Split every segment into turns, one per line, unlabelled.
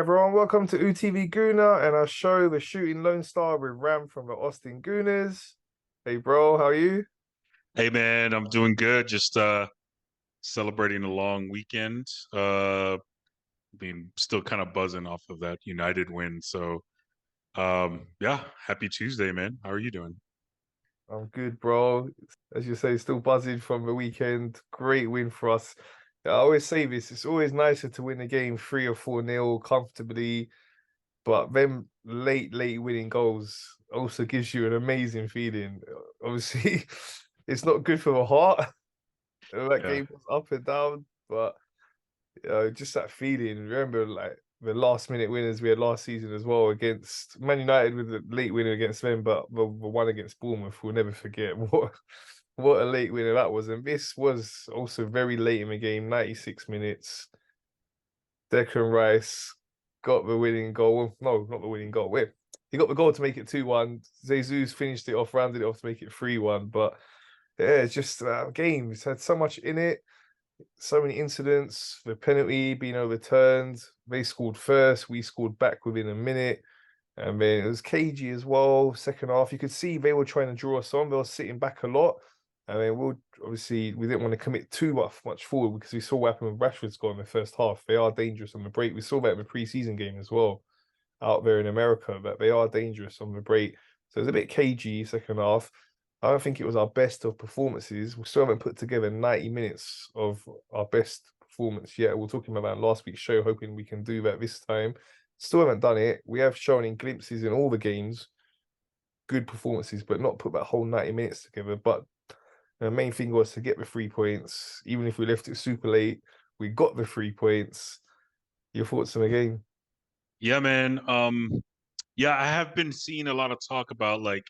Everyone, welcome to UTV Gooner and our show, The Shooting Lone Star with Ram from the Austin Gooners. Hey bro, how are you?
Hey man, I'm doing good. Just celebrating a long weekend. Being still kind of buzzing off of that United win. So yeah, happy Tuesday, man. How are you doing?
I'm good, bro. As you say, still buzzing from the weekend. Great win for us. I always say this, it's always nicer to win a game 3 or 4 nil comfortably, but them late winning goals also gives you an amazing feeling. Obviously, it's not good for the heart. That
Yeah.
game was up and down, but just that feeling. Remember, like the last minute winners we had last season as well against Man United with the late winner against them, but the one against Bournemouth, we'll never forget what a late winner that was. And this was also very late in the game, 96 minutes. Declan Rice got the winning goal. No, not the winning goal. Wait, he got the goal to make it 2-1. Jesus finished it off, rounded it off to make it 3-1. But yeah, it's just game. It's had so much in it, so many incidents, the penalty being overturned. They scored first, we scored back within a minute. And then it was cagey as well. Second half, you could see they were trying to draw us on. They were sitting back a lot. And then we didn't want to commit too much forward because we saw what happened with Rashford's goal in the first half. They are dangerous on the break. We saw that in the preseason game as well out there in America, but they are dangerous on the break. So it was a bit cagey second half. I don't think it was our best of performances. We still haven't put together 90 minutes of our best performance yet. We are talking about last week's show, hoping we can do that this time. Still haven't done it. We have shown in glimpses in all the games good performances, but not put that whole 90 minutes together. But the main thing was to get the 3 points. Even if we left it super late, we got the 3 points. Your thoughts on the game?
Yeah, man. Yeah, I have been seeing a lot of talk about like,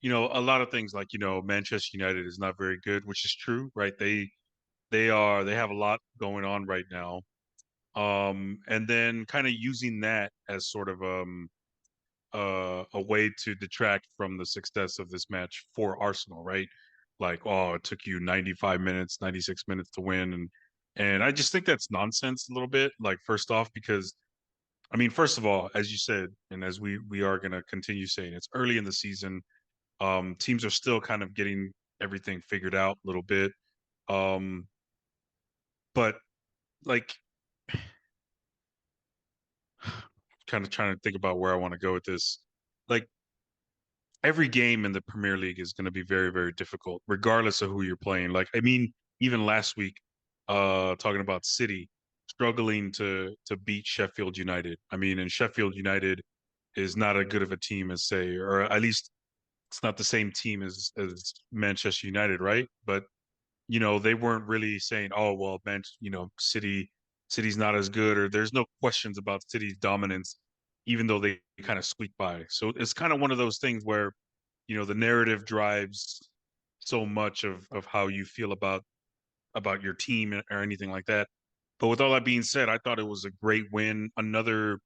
a lot of things like, Manchester United is not very good, which is true, right? They have a lot going on right now. And then kind of using that as sort of a way to detract from the success of this match for Arsenal, right? Like, oh, it took you 95 minutes, 96 minutes to win, and I just think that's nonsense a little bit. Like, first off, because I mean, first of all, as you said, and as we are going to continue saying, it's early in the season. Teams are still kind of getting everything figured out a little bit. Um, but like, kind of trying to think about where I want to go with this. Like, every game in the Premier League is going to be very, very difficult, regardless of who you're playing. Like, I mean, even last week, talking about City struggling to beat Sheffield United. I mean, and Sheffield United is not as good of a team as say, or at least it's not the same team as Manchester United, right? But they weren't really saying, oh well, man, City's not as good, or there's no questions about City's dominance, even though they kind of squeak by. So it's kind of one of those things where the narrative drives so much of how you feel about your team or anything like that. But with all that being said, I thought it was a great win. Another,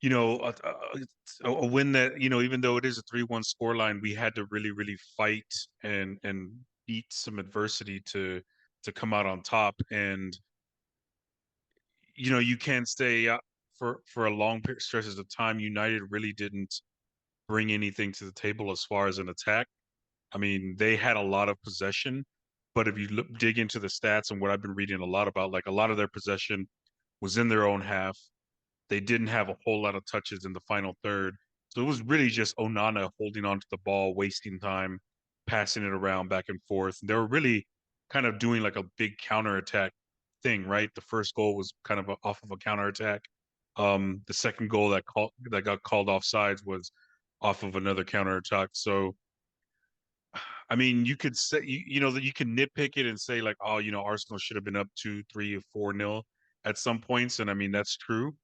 you know, a win that, even though it is a 3-1 scoreline, we had to really, really fight and beat some adversity to come out on top. And, you can't stay for a long stretches of time. United really didn't bring anything to the table as far as an attack. I mean, they had a lot of possession, but if you dig into the stats and what I've been reading a lot about, like a lot of their possession was in their own half. They didn't have a whole lot of touches in the final third. So it was really just Onana holding onto the ball, wasting time, passing it around back and forth. They were really kind of doing like a big counterattack thing, right? The first goal was kind of off of a counterattack. The second goal that got called offsides was off of another counterattack. So I mean, you could say that you can nitpick it and say like, oh, Arsenal should have been up 2, 3, or 4-0 at some points, and I mean that's true.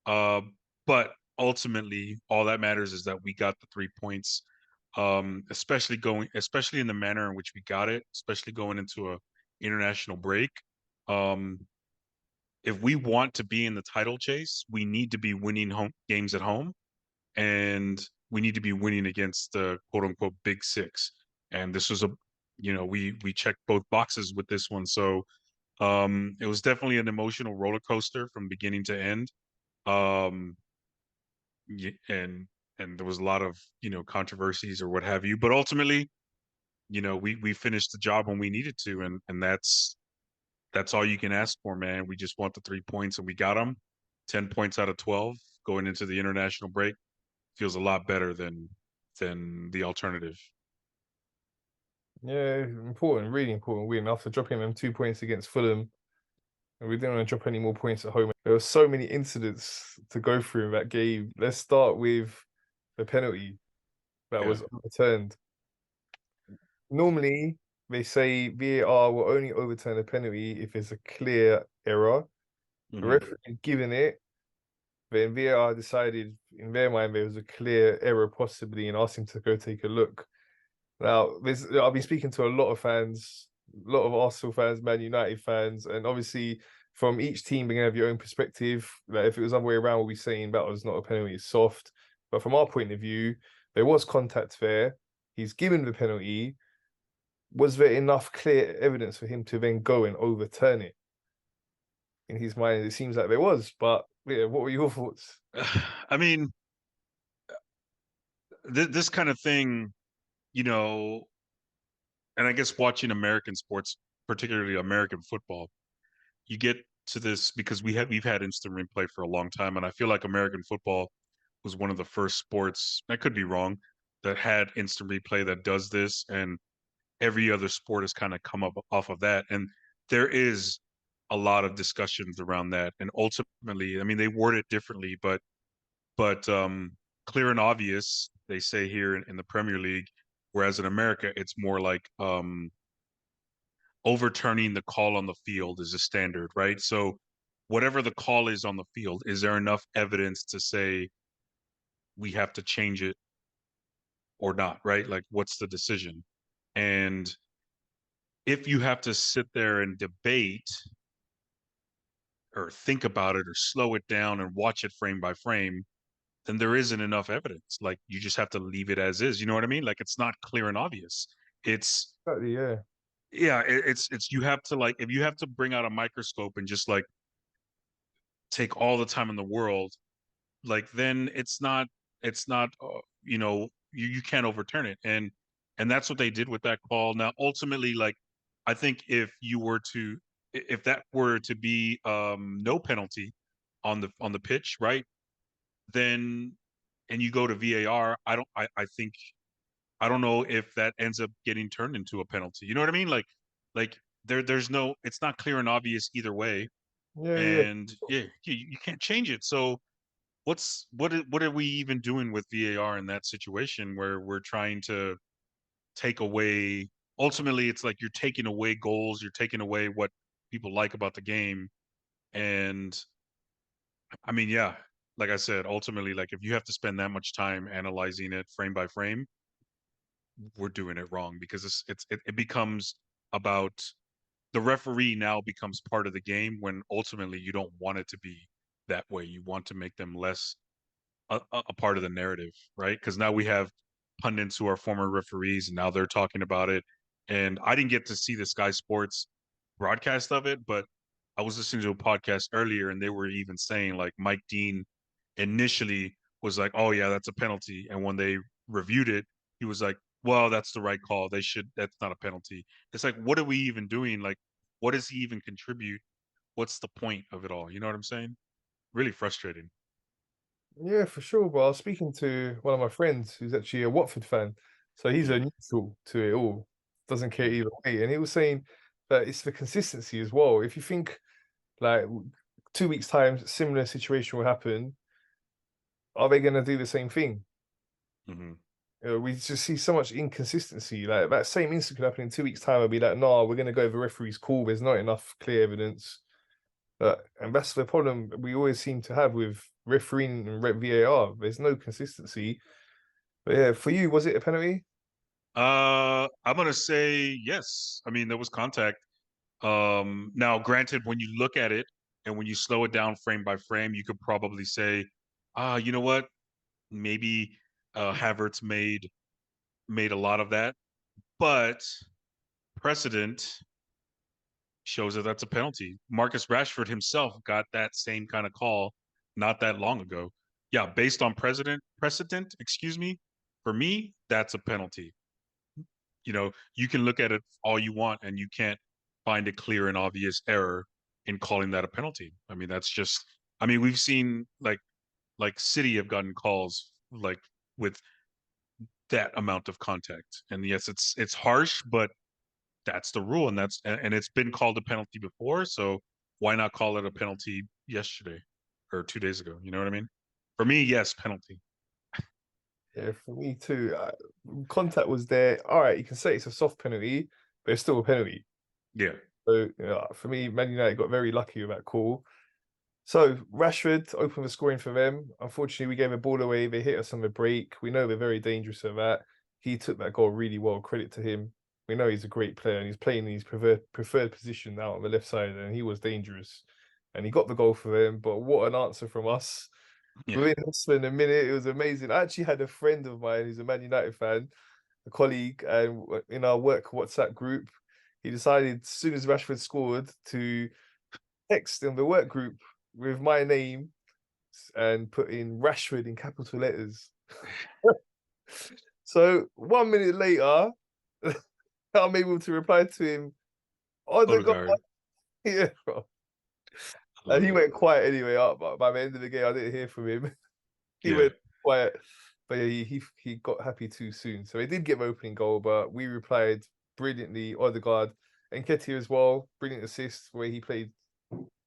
Uh, but ultimately, all that matters is that we got the 3 points. Especially in the manner in which we got it, especially going into a international break. Um, if we want to be in the title chase, we need to be winning home games at home, and we need to be winning against the quote unquote big six. And this was we checked both boxes with this one. So It was definitely an emotional roller coaster from beginning to end. Um, and there was a lot of controversies or what have you. But ultimately, we finished the job when we needed to, and that's all you can ask for, man. We just want the 3 points, and we got them. 10 points out of 12 going into the international break feels a lot better than the alternative.
Yeah, important, really important win after dropping them 2 points against Fulham. And we didn't want to drop any more points at home. There were so many incidents to go through in that game. Let's start with the penalty that
Yeah.
was overturned. Normally, they say VAR will only overturn a penalty if it's a clear error. The
Hmm.
referee had given it, but then VAR decided in their mind there was a clear error possibly and asked him to go take a look. Now, I've been speaking to a lot of fans, a lot of Arsenal fans, Man United fans, and obviously from each team, they're gonna have your own perspective. Like if it was other way around, we'll be saying that was not a penalty, it's soft. But from our point of view, there was contact there. He's given the penalty. Was there enough clear evidence for him to then go and overturn it? In his mind, it seems like there was. But yeah, what were your thoughts?
I mean, this kind of thing, you know, and I guess watching American sports, particularly American football, you get to this because we've had instant replay for a long time, and I feel like American football was one of the first sports. I could be wrong, that had instant replay that does this, and every other sport has kind of come up off of that. And there is a lot of discussions around that. And ultimately, I mean, they word it differently, but clear and obvious, they say here in the Premier League, whereas in America, it's more like overturning the call on the field is a standard, right? So whatever the call is on the field, is there enough evidence to say we have to change it or not, right? Like, what's the decision? And if you have to sit there and debate or think about it or slow it down and watch it frame by frame, then there isn't enough evidence. Like, you just have to leave it as is. You know what I mean? Like, it's not clear and obvious. It's
Exactly, yeah.
yeah, it's you have to, like, if you have to bring out a microscope and just like take all the time in the world, like, then it's not you can't overturn it. And that's what they did with that call. Now ultimately, like, I think if that were to be no penalty on the pitch, right, then and you go to VAR, I think I don't know if that ends up getting turned into a penalty. You know what I mean? Like there's no, it's not clear and obvious either way.
Yeah, yeah.
And yeah, you can't change it. So what are we even doing with VAR in that situation where we're trying to take away, ultimately it's like you're taking away goals, you're taking away what people like about the game. And I mean, yeah, like I said, ultimately, like, if you have to spend that much time analyzing it frame by frame, we're doing it wrong, because it becomes about the referee now becomes part of the game, when ultimately you don't want it to be that way. You want to make them less a part of the narrative, right? Because now we have pundits who are former referees, and now they're talking about it. And I didn't get to see the Sky Sports broadcast of it, but I was listening to a podcast earlier, and they were even saying, like, Mike Dean initially was like, "Oh yeah, that's a penalty," and when they reviewed it, he was like, "Well, that's the right call. They should. That's not a penalty." It's like, what are we even doing? Like, what does he even contribute? What's the point of it all? You know what I'm saying? Really frustrating.
Yeah, for sure. But I was speaking to one of my friends who's actually a Watford fan. So he's a
Yeah.
neutral to it all, doesn't care
Mm.
either way. And he was saying that it's the consistency as well. If you think like 2 weeks' time, similar situation will happen, are they going to do the same thing?
Mhm.
We just see so much inconsistency. Like that same incident could happen in 2 weeks' time. I'll be like, no, we're going to go over referee's call. There's not enough clear evidence. And that's the problem we always seem to have with refereeing and VAR. There's no consistency. But yeah, for you, was it a penalty?
I'm gonna say yes. I mean, there was contact. Now, granted, when you look at it and when you slow it down frame by frame, you could probably say, you know what? Maybe Havertz made a lot of that, but precedent shows that that's a penalty. Marcus Rashford himself got that same kind of call not that long ago. Yeah, based on precedent, excuse me, for me, that's a penalty. You can look at it all you want and you can't find a clear and obvious error in calling that a penalty. I mean, that's just I mean, we've seen like City have gotten calls like with that amount of contact. And yes, it's harsh, but that's the rule, and it's been called a penalty before, so why not call it a penalty yesterday or 2 days ago? You know what I mean? For me, yes, penalty.
Yeah, for me too. Contact was there. All right, you can say it's a soft penalty, but it's still a penalty.
Yeah,
So for me, Man United got very lucky with that call. So Rashford opened the scoring for them. Unfortunately, we gave a ball away. They hit us on the break. We know they're very dangerous at that. He took that goal really well. Credit to him. We know he's a great player and he's playing in his preferred position now on the left side, and he was dangerous. And he got the goal for them. But what an answer from us.
yeah.
Within less than a minute, it was amazing. I actually had a friend of mine who's a Man United fan, a colleague, and in our work WhatsApp group, he decided as soon as Rashford scored to text in the work group with my name and put in Rashford in capital letters. So 1 minute later, I'm able to reply to him, "Oh, the guy,
Odegaard,
yeah, bro."
I
And
love
he
it.
went quiet anyway. Up by the end of the game, I didn't hear from him. He
Yeah,
went quiet, but yeah, he got happy too soon. So he did get an opening goal, but we replied brilliantly. Odegaard and Nketiah as well, brilliant assist where he played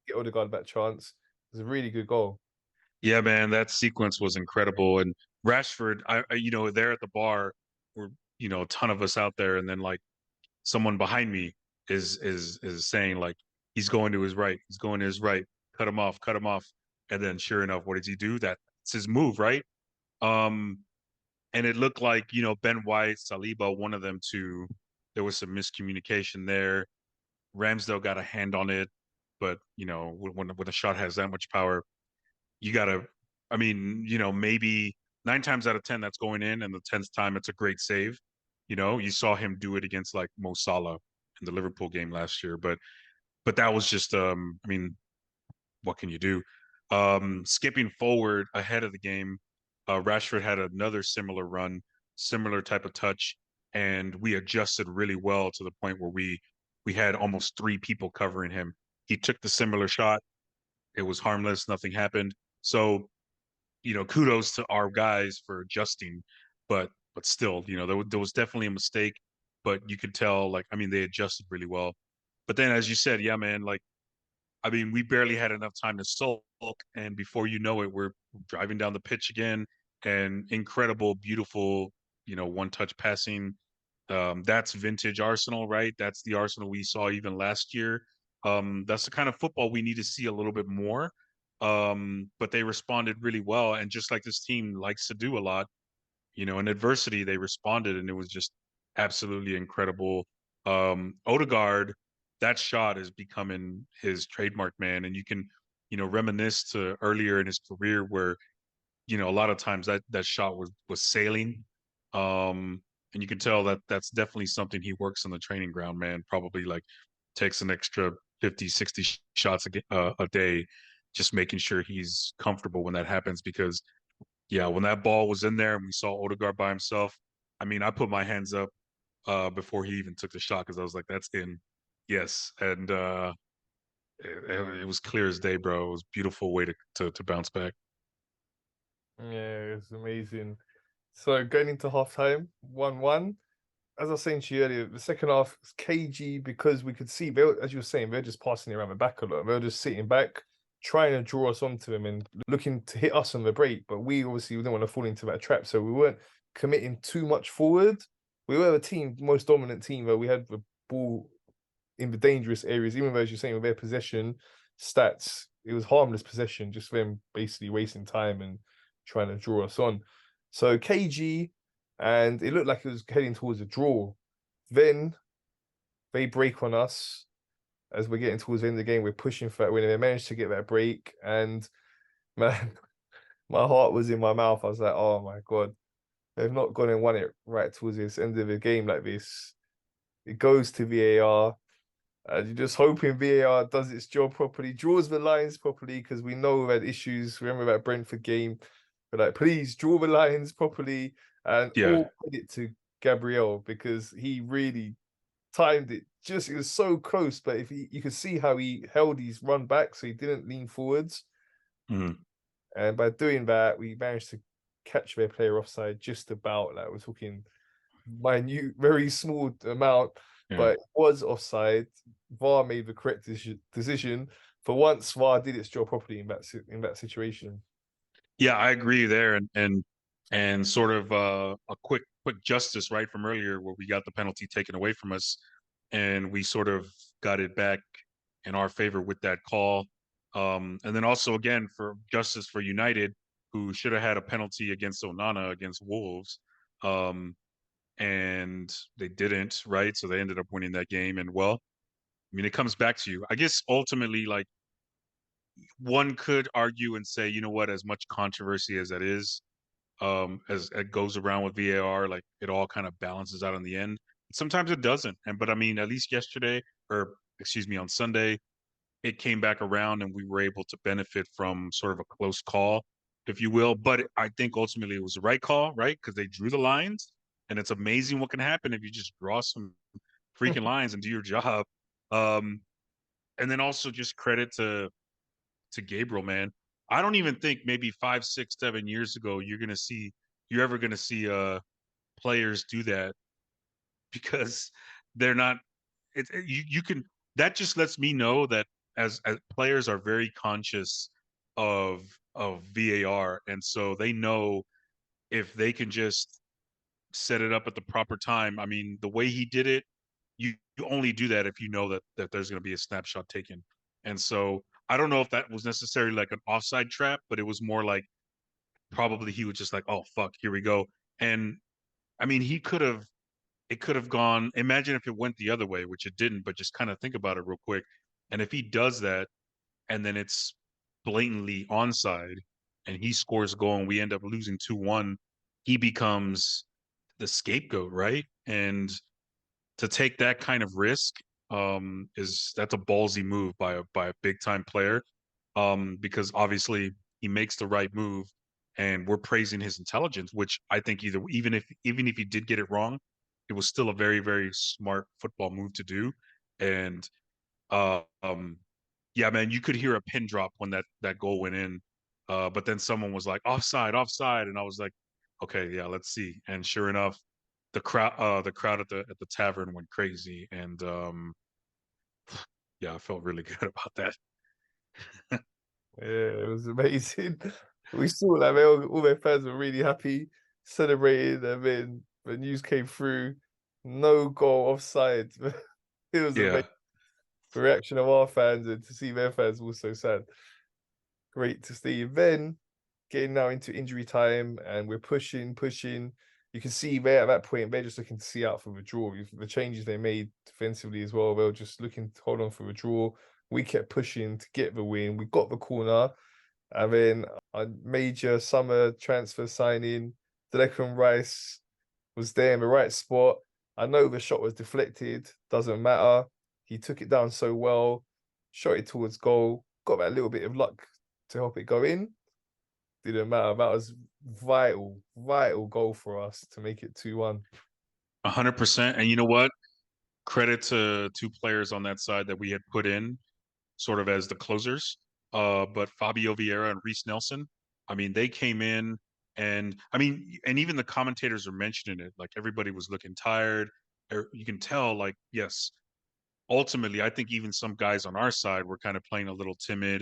get Odegaard that chance. It was a really good goal.
yeah, man, that sequence was incredible. And Rashford, there at the bar, were a ton of us out there, and then like someone behind me is saying like he's going to his right, cut him off, and then sure enough, what does he do? That's his move, right? Um, and it looked like Ben White, Saliba, one of them two. There was some miscommunication there. Ramsdale got a hand on it, but when a shot has that much power, you gotta. I mean, maybe 9 times out of 10 that's going in, and the 10th time it's a great save. You saw him do it against like Mo Salah in the Liverpool game last year, but that was just I mean, what can you do? Skipping forward ahead of the game, Rashford had another similar run, similar type of touch, and we adjusted really well to the point where we had almost three people covering him. He took the similar shot. It was harmless. Nothing happened. So kudos to our guys for adjusting, but still, there was definitely a mistake, but you could tell, like, I mean, they adjusted really well. But then, as you said, yeah, man, like, I mean, we barely had enough time to sulk, and before you know it, we're driving down the pitch again, and incredible, beautiful, one-touch passing. That's vintage Arsenal, right? That's the Arsenal we saw even last year. That's the kind of football we need to see a little bit more. But they responded really well, and just like this team likes to do a lot, in adversity, they responded, and it was just absolutely incredible. Odegaard, that shot is becoming his trademark, man. And you can, reminisce to earlier in his career where, a lot of times that shot was sailing. And you can tell that that's definitely something he works on the training ground, man. Probably like takes an extra 50, 60 shots a day, just making sure he's comfortable when that happens because yeah, when that ball was in there and we saw Odegaard by himself, I mean, I put my hands up before he even took the shot because I was like, "That's in, yes." And it was clear as day, bro. It was a beautiful way to bounce back.
Yeah, it's amazing. So going into halftime, 1-1. As I was saying to you earlier, the second half was cagey because we could see, as you were saying, they're just passing it around the back a lot. They were just sitting back, trying to draw us onto them and looking to hit us on the break. But we obviously didn't want to fall into that trap. So we weren't committing too much forward. We were the team, most dominant team, where we had the ball in the dangerous areas, even though, as you're saying, with their possession stats, it was harmless possession, just them basically wasting time and trying to draw us on. So KG, and it looked like it was heading towards a draw. Then they break on us as we're getting towards the end of the game. We're pushing for that win, and they managed to get that break. And man, my heart was in my mouth. I was like, oh my God, they've not gone and won it right towards this end of the game like this. It goes to VAR. And you're just hoping VAR does its job properly, draws the lines properly, because we know we had issues. Remember that Brentford game? But like, please draw the lines properly, and
Yeah.
all credit to Gabriel because he really timed it. Just it was so close, but if you could see how he held his run back, so he didn't lean forwards,
Mhm.
and by doing that, we managed to catch their player offside just about. Like we're talking minute, very small amount,
Yeah.
but it was offside. VAR made the correct decision. For once, VAR did its job properly in that situation.
Yeah, I agree there, and sort of a quick justice right from earlier where we got the penalty taken away from us, and we sort of got it back in our favor with that call. And then also again for justice for United, who should have had a penalty against Onana against Wolves, um, and they didn't, right? So they ended up winning that game. And well, I mean, it comes back to you. I guess ultimately, like one could argue and say, you know what, as much controversy as that is, as it goes around with VAR, like it all kind of balances out in the end. Sometimes it doesn't. But I mean, at least yesterday, or excuse me, on Sunday, it came back around and we were able to benefit from sort of a close call, if you will. But I think ultimately it was the right call, right? Because they drew the lines, and it's amazing what can happen if you just draw some freaking lines and do your job. Um, and then also just credit to Gabriel, man. I don't even think maybe 5, 6, 7 years ago you're ever gonna see players do that because they're not. You can that just lets me know that as players are very conscious of VAR, and so they know if they can just set it up at the proper time. I mean, the way he did it, you only do that if you know that there's going to be a snapshot taken. And so I don't know if that was necessarily like an offside trap, but it was more like probably he was just like, oh fuck, here we go. And I mean, it could have gone. Imagine if it went the other way, which it didn't. But just kind of think about it real quick. And if he does that, and then it's blatantly onside, and he scores a goal, and we end up losing 2-1, he becomes the scapegoat, right? And to take that kind of risk is that's a ballsy move by a big time player, because obviously he makes the right move, and we're praising his intelligence, which I think even if he did get it wrong, it was still a very very smart football move to do. And uh, um, yeah, man, you could hear a pin drop when that goal went in, but then someone was like offside, offside, and I was like, okay, yeah, let's see. And sure enough, the crowd at the tavern went crazy, and yeah, I felt really good about that.
Yeah, it was amazing. We saw like all their fans were really happy, celebrating, and then the news came through, no goal offside. It was amazing.
Yeah,
The reaction of our fans and to see their fans also sad. Great to see. Then getting now into injury time and we're pushing. You can see there at that point, they're just looking to see out for the draw. The changes they made defensively as well, they were just looking to hold on for a draw. We kept pushing to get the win. We got the corner. And then a major summer transfer signing, Reiss was there in the right spot. I know the shot was deflected, doesn't matter. He took it down so well, shot it towards goal, got that little bit of luck to help it go in. Didn't matter. That was vital goal for us to make it 2-1.
100%. And you know what? Credit to two players on that side that we had put in sort of as the closers. But Fabio Vieira and Reiss Nelson, I mean, they came in, and I mean, and even the commentators are mentioning it. Like everybody was looking tired. You can tell, like, yes, ultimately, I think even some guys on our side were kind of playing a little timid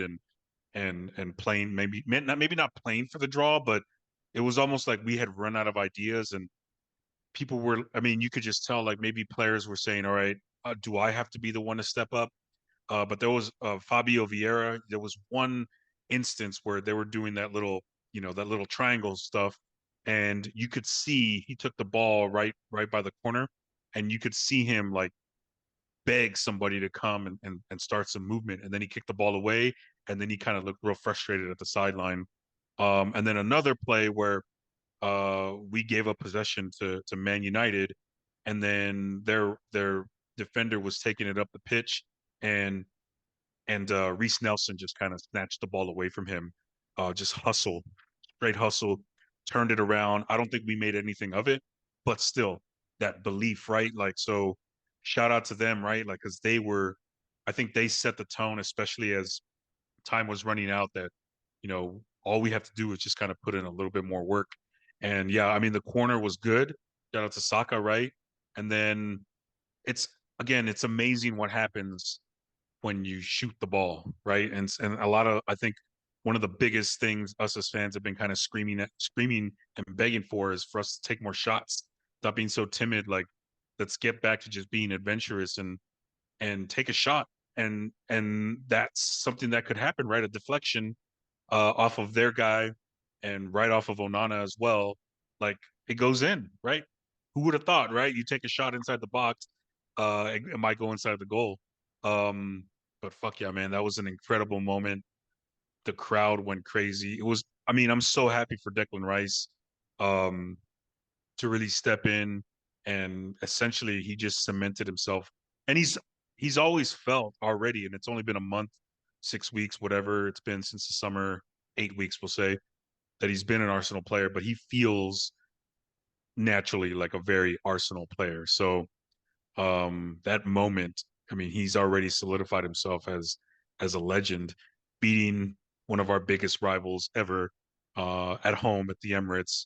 and playing maybe not playing for the draw, but it was almost like we had run out of ideas, and people were. I mean, you could just tell like maybe players were saying, "All right, do I have to be the one to step up?" But there was Fabio Vieira. There was one instance where they were doing that little, that little triangle stuff, and you could see he took the ball right by the corner, and you could see him like beg somebody to come and start some movement, and then he kicked the ball away, and then he kind of looked real frustrated at the sideline. And then another play where we gave up possession to Man United, and then their defender was taking it up the pitch, and Reiss Nelson just kind of snatched the ball away from him. Just hustle, straight hustle, turned it around. I don't think we made anything of it, but still, that belief, right? Like, so shout out to them, right? Like, because I think they set the tone, especially as time was running out, that, all we have to do is just kind of put in a little bit more work. And yeah, I mean, the corner was good. Shout out to Saka, right? And then it's, again, it's amazing what happens when you shoot the ball, right? And a lot of, I think one of the biggest things us as fans have been kind of screaming and begging for is for us to take more shots, stop being so timid. Like, let's get back to just being adventurous and take a shot. And that's something that could happen, right? A deflection off of their guy and right off of Onana as well. Like, it goes in, right? Who would have thought, right? You take a shot inside the box, it might go inside the goal. Um, but fuck yeah, man, that was an incredible moment. The crowd went crazy. It was, I mean, I'm so happy for Declan Rice um, to really step in, and essentially he just cemented himself. And he's always felt already, and it's only been a month, 6 weeks, whatever it's been since the summer, 8 weeks, we'll say, that he's been an Arsenal player, but he feels naturally like a very Arsenal player. So that moment, I mean, he's already solidified himself as a legend, beating one of our biggest rivals ever at home at the Emirates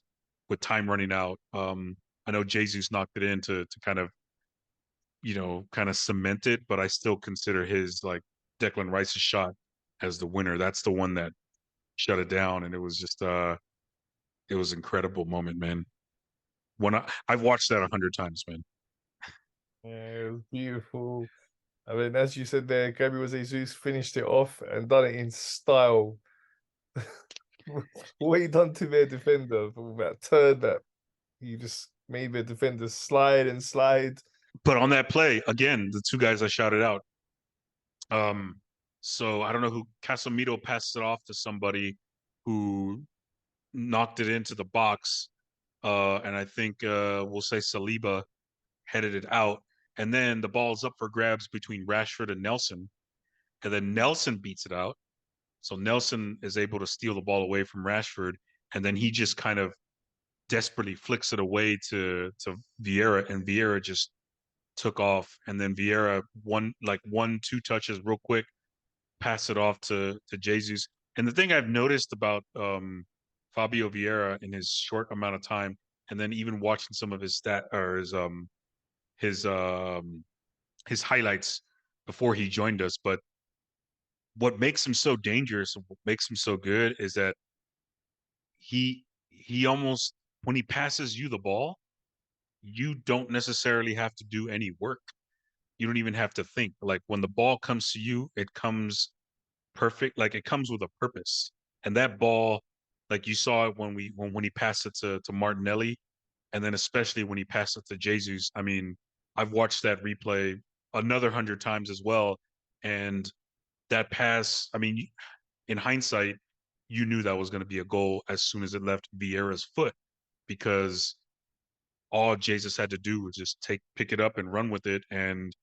with time running out. I know Jesus knocked it in to kind of, kind of cement it, but I still consider his, like, Declan Rice's shot as the winner. That's the one that shut it down, and it was just it was an incredible moment, man. I've watched that 100 times, man.
Yeah, it was beautiful. I mean, as you said there, Gabriel Jesus finished it off and done it in style. What he done to their defender for that turn that he just made their defender slide and slide.
But on that play, again, the two guys I shouted out. Um, so I don't know who, Casemiro passed it off to somebody who knocked it into the box. And I think we'll say Saliba headed it out. And then the ball's up for grabs between Rashford and Nelson. And then Nelson beats it out. So Nelson is able to steal the ball away from Rashford. And then he just kind of desperately flicks it away to Vieira, and Vieira just took off. And then Vieira one, two touches real quick, pass it off to Jesus. And the thing I've noticed about Fabio Vieira in his short amount of time, and then even watching some of his his um his highlights before he joined us, but what makes him so dangerous and what makes him so good is that he almost, when he passes you the ball, you don't necessarily have to do any work. You don't even have to think. Like, when the ball comes to you, it comes perfect. Like, it comes with a purpose. And that ball, like you saw it when he passed it to Martinelli, and then especially when he passed it to Jesus. I mean, I've watched that replay another 100 times as well. And that pass, I mean, in hindsight, you knew that was going to be a goal as soon as it left Vieira's foot, because all Jesus had to do was just pick it up and run with it, and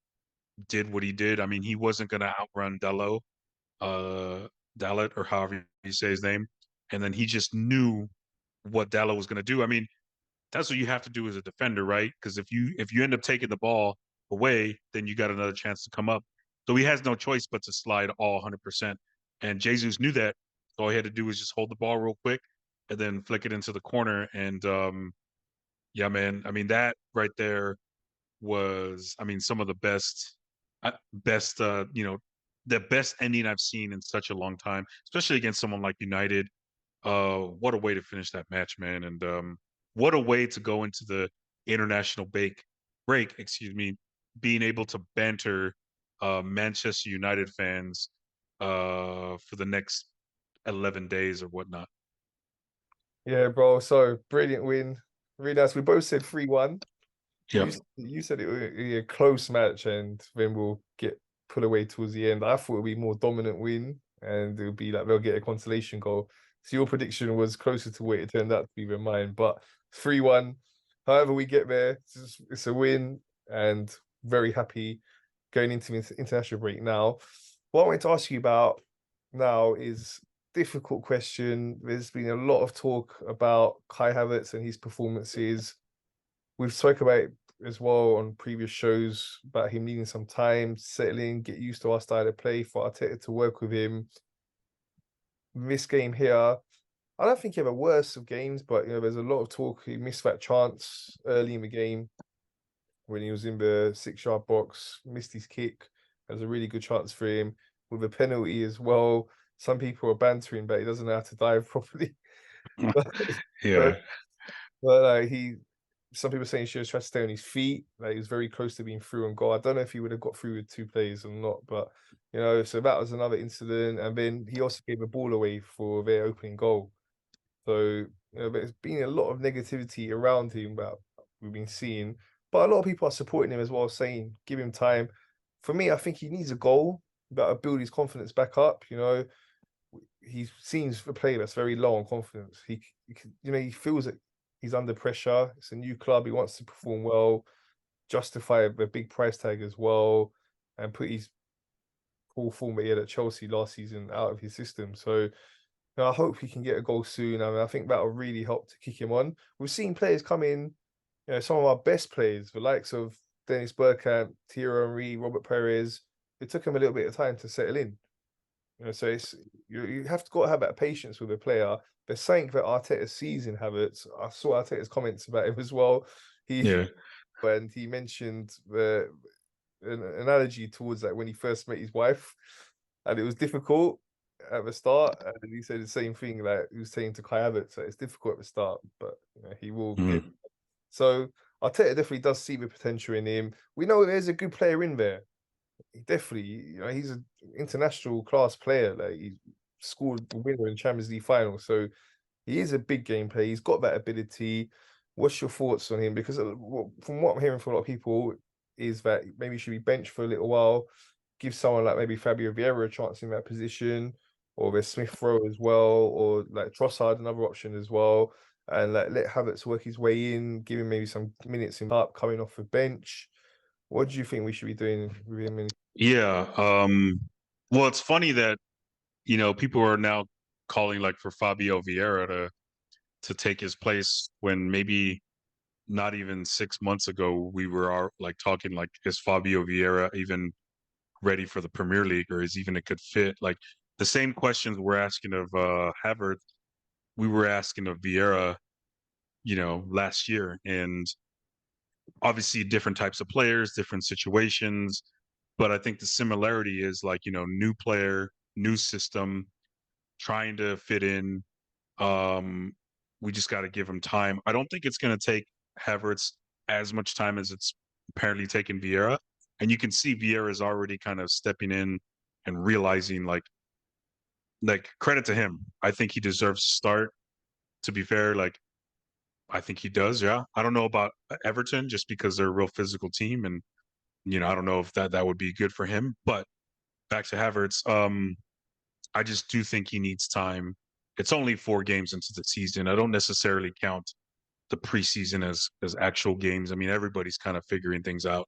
did what he did. I mean, he wasn't going to outrun uh, Dalot, or however you say his name, and then he just knew what Dalot was going to do. I mean, that's what you have to do as a defender, right? Because if you end up taking the ball away, then you got another chance to come up. So he has no choice but to slide all 100%. And Jesus knew that. So all he had to do was just hold the ball real quick and then flick it into the corner. And yeah, man. I mean, that right there was, I mean, some of the best, the best ending I've seen in such a long time, especially against someone like United. What a way to finish that match, man. And what a way to go into the international break, excuse me, being able to banter Manchester United fans for the next 11 days or whatnot.
Yeah, bro. So brilliant win. Really nice. We both said 3-1.
Yep.
You said it would be a close match and then we'll get put away towards the end. I thought it would be more dominant win and it would be like they'll get a consolation goal. So your prediction was closer to what it turned out to be than mine. But 3-1. However, we get there, it's a win and very happy. going into international break now. What I wanted to ask you about now is difficult question. There's been a lot of talk about Kai Havertz and his performances. We've spoken about it as well on previous shows about him needing some time, settling, get used to our style of play, for Arteta to work with him. This game here, I don't think he had a worst of games, but there's a lot of talk. He missed that chance early in the game when he was in the 6-yard box, missed his kick. That was a really good chance for him with a penalty as well. Some people are bantering that he doesn't know how to dive properly. but,
Yeah.
but, but some people saying he should have tried to stay on his feet. Like he was very close to being through on goal. I don't know if he would have got through with 2 players or not, but so that was another incident. And then he also gave a ball away for their opening goal. So, there's been a lot of negativity around him that we've been seeing. But a lot of people are supporting him as well, saying give him time. For me, I think he needs a goal that'll build his confidence back up. He seems a player that's very low on confidence. He feels that he's under pressure. It's a new club. He wants to perform well, justify a big price tag as well, and put his poor form that he had at Chelsea last season out of his system. So I hope he can get a goal soon. I mean, I think that'll really help to kick him on. We've seen players come in, some of our best players, the likes of Dennis Bergkamp, Thierry Henry, Robert Perez. It took him a little bit of time to settle in. So you have to have that patience with a player. There's something that Arteta sees in Havertz. I saw Arteta's comments about him as well.
Yeah.
When he mentioned an analogy towards that when he first met his wife, and it was difficult at the start. And he said the same thing like he was saying to Kai Havertz. That it's difficult at the start, but he will get.
Mhm.
So Arteta definitely does see the potential in him. We know there's a good player in there. He definitely, he's an international class player. Like he scored the winner in Champions League final, so he is a big game player. He's got that ability. What's your thoughts on him? Because from what I'm hearing from a lot of people, is that maybe he should be benched for a little while, give someone like maybe Fabio Vieira a chance in that position, or there's Smith Rowe as well, or like Trossard, another option as well, and like let Havertz work his way in, give him maybe some minutes in up coming off the bench. What do you think we should be doing with him?
Yeah. Well, it's funny that people are now calling like for Fabio Vieira to take his place when maybe not even 6 months ago we were like talking like, is Fabio Vieira even ready for the Premier League, or is even a good fit? Like the same questions we're asking of Havertz, we were asking of Vieira, last year. And obviously different types of players, different situations. But I think the similarity is like, new player, new system, trying to fit in. Um, we just got to give him time. I don't think it's going to take Havertz as much time as it's apparently taken Vieira. And you can see Vieira is already kind of stepping in and realizing like credit to him. I think he deserves to start. To be fair, like I think he does. Yeah, I don't know about Everton just because they're a real physical team, and I don't know if that would be good for him. But back to Havertz, I just do think he needs time. It's only 4 games into the season. I don't necessarily count the preseason as actual games. I mean, everybody's kind of figuring things out.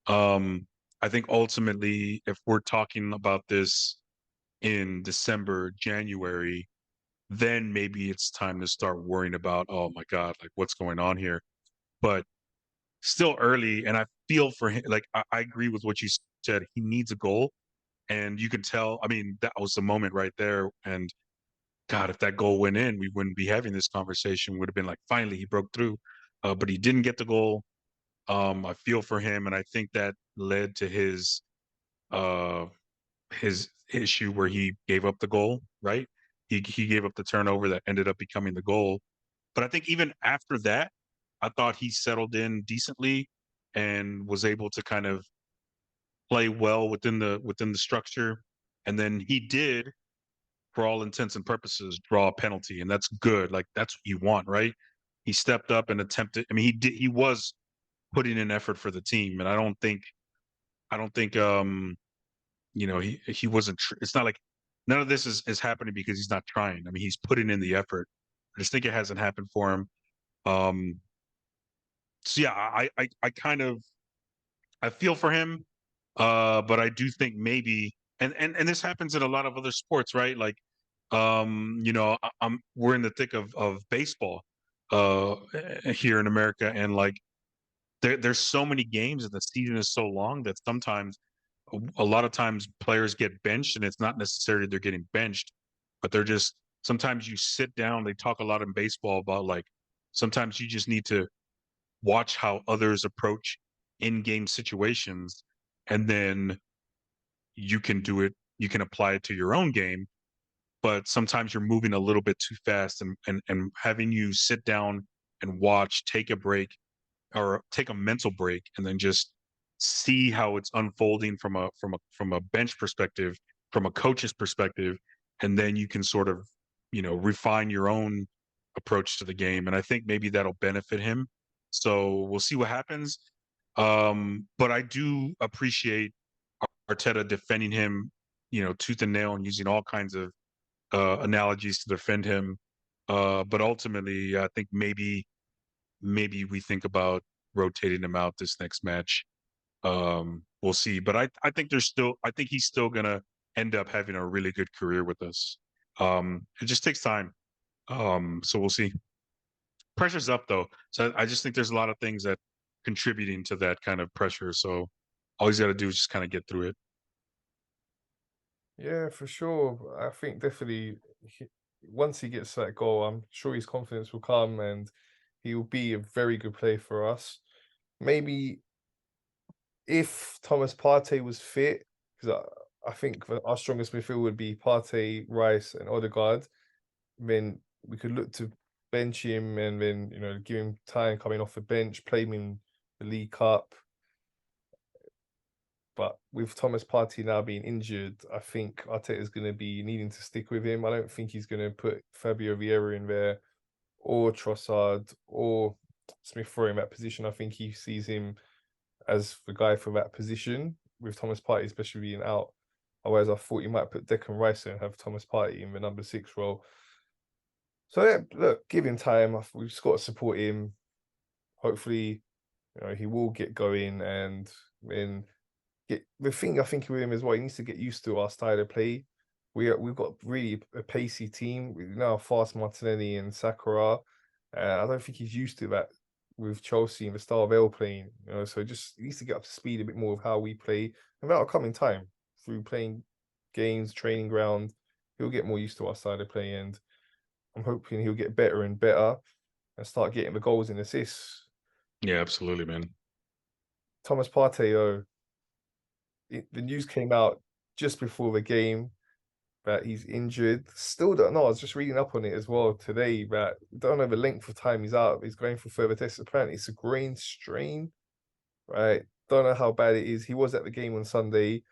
I think ultimately, if we're talking about this in December, January, then maybe it's time to start worrying about, oh my God, like what's going on here. But still early, and I feel for him. Like I agree with what you said. He needs a goal, and you could tell. I mean, that was the moment right there. And God, if that goal went in, we wouldn't be having this conversation. Would have been like, finally, he broke through, but he didn't get the goal. I feel for him, and I think that led to uh, his issue where he gave up the goal. Right? He gave up the turnover that ended up becoming the goal. But I think even after that, I thought he settled in decently and was able to kind of play well within the structure. And then he did, for all intents and purposes, draw a penalty, and that's good. Like that's what you want, right? He stepped up and attempted. I mean, he was putting in effort for the team, and I don't think he wasn't. It's not like none of this is happening because he's not trying. I mean, he's putting in the effort. I just think it hasn't happened for him. So yeah, I kind of I feel for him. But I do think maybe, and this happens in a lot of other sports, right? Like, we're in the thick of baseball here in America, and like there's so many games and the season is so long that sometimes a lot of times players get benched, and it's not necessarily they're getting benched, but they're just sometimes you sit down. They talk a lot in baseball about like sometimes you just need to watch how others approach in-game situations, and then you can do it. You can apply it to your own game, but sometimes you're moving a little bit too fast, and having you sit down and watch, take a break or take a mental break, and then just see how it's unfolding from a bench perspective, from a coach's perspective, and then you can sort of refine your own approach to the game. And I think maybe that'll benefit him. So we'll see what happens. But I do appreciate Arteta defending him, tooth and nail, and using all kinds of analogies to defend him. But ultimately, I think maybe we think about rotating him out this next match. We'll see. But I think I think he's still gonna end up having a really good career with us. It just takes time. So we'll see. Pressure's up though. So I just think there's a lot of things that contributing to that kind of pressure. So all he's gotta do is just kind of get through it.
Yeah, for sure. I think definitely once he gets that goal, I'm sure his confidence will come and he will be a very good player for us. Maybe if Thomas Partey was fit, because I think our strongest midfield would be Partey, Rice, and Odegaard, then we could look to bench him and then give him time coming off the bench, play him in the League Cup. But with Thomas Partey now being injured, I think Arteta's going to be needing to stick with him. I don't think he's going to put Fabio Vieira in there or Trossard or Smith Rowe in that position. I think he sees him as the guy for that position with Thomas Partey, especially being out. Otherwise, I thought he might put Declan Rice and have Thomas Partey in the number 6 role. So yeah, look, give him time. We've just got to support him. Hopefully, he will get going and then the thing I think with him is what he needs to get used to our style of play. We've got really a pacey team. We know how fast Martinelli and Sakura. I don't think he's used to that with Chelsea and the style they're playing. So just he needs to get up to speed a bit more of how we play, and that'll come in time through playing games, training ground. He'll get more used to our style of play, and I'm hoping he'll get better and better and start getting the goals and assists.
Yeah, absolutely, man.
Thomas Partey, the news came out just before the game that he's injured. Still don't know. I was just reading up on it as well today. That don't know the length of time he's out. He's going for further tests. Apparently, it's a groin strain. Right. Don't know how bad it is. He was at the game on Sunday.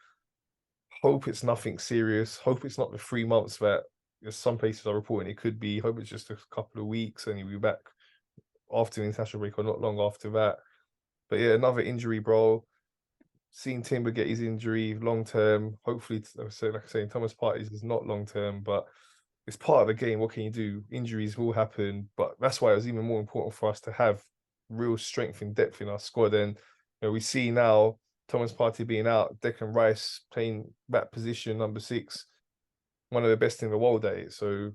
Hope it's nothing serious. Hope it's not the 3 months that some places are reporting it could be. Hope it's just a couple of weeks and he'll be back after the international break or not long after that. But yeah, another injury, bro. Seen Timber get his injury long term. Hopefully, so like I say, Thomas Partey's is not long term, but it's part of the game. What can you do? Injuries will happen, but that's why it was even more important for us to have real strength and depth in our squad. And we see now Thomas Partey being out, Declan Rice playing that position, number 6, one of the best in the world at it. So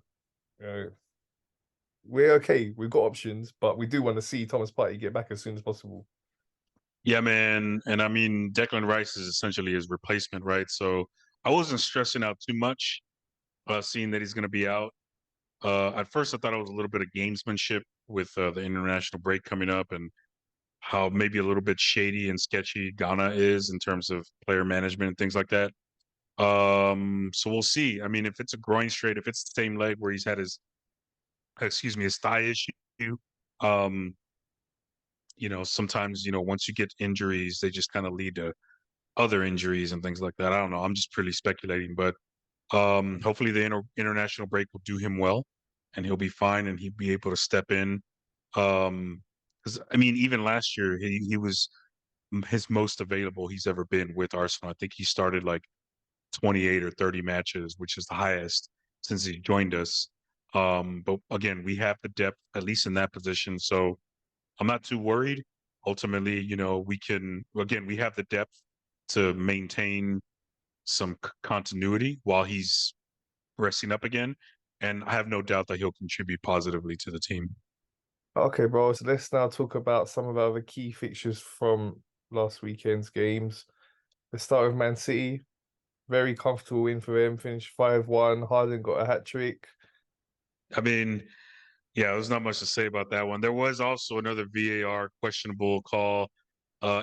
we're okay. We've got options, but we do want to see Thomas Partey get back as soon as possible.
Yeah, man. And I mean, Declan Rice is essentially his replacement, right? So I wasn't stressing out too much, seeing that he's going to be out. At first, I thought it was a little bit of gamesmanship with the international break coming up and how maybe a little bit shady and sketchy Ghana is in terms of player management and things like that. So we'll see. I mean, if it's a groin strain, if it's the same leg where he's had his thigh issue, um, sometimes, once you get injuries, they just kind of lead to other injuries and things like that. I don't know. I'm just purely speculating, but hopefully the international break will do him well, and he'll be fine, and he'll be able to step in. Because I mean, even last year he was his most available he's ever been with Arsenal. I think he started like 28 or 30 matches, which is the highest since he joined us. But again, we have the depth at least in that position, so I'm not too worried. Ultimately, we have the depth. to maintain some continuity while he's resting up again. And I have no doubt that he'll contribute positively to the team.
Okay, bro. So let's now talk about some of our other key fixtures from last weekend's games. Let's start with Man City. Very comfortable win for them. Finished 5-1. Harden got a hat trick.
I mean, yeah, there's not much to say about that one. There was also another VAR questionable call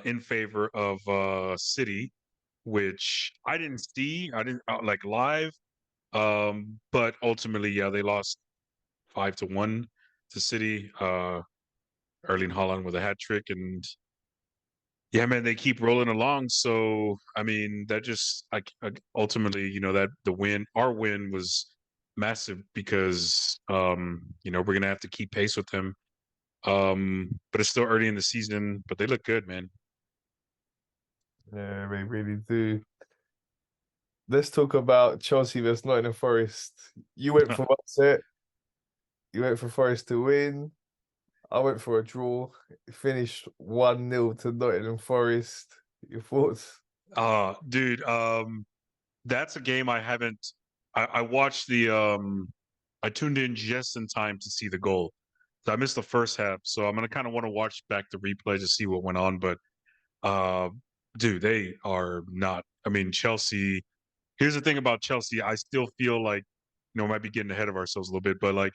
in favor of City, which I didn't see. I didn't like live. But ultimately, yeah, they lost 5-1 to City. Erling Haaland with a hat trick, and yeah, man, they keep rolling along. So, I mean, that just like ultimately, that our win was massive because we're gonna have to keep pace with them. But it's still early in the season, but they look good, man.
Yeah, they really do. Let's talk about Chelsea versus Nottingham Forest. You went for upset. You went for Forest to win. I went for a draw. It finished 1-0 to Nottingham Forest. Your thoughts?
Dude, that's a game I haven't. I watched I tuned in just in time to see the goal. So I missed the first half, so I'm gonna kind of want to watch back the replay to see what went on. But uh, dude, they are not. I mean, Chelsea. Here's the thing about Chelsea. I still feel like, we might be getting ahead of ourselves a little bit, but like,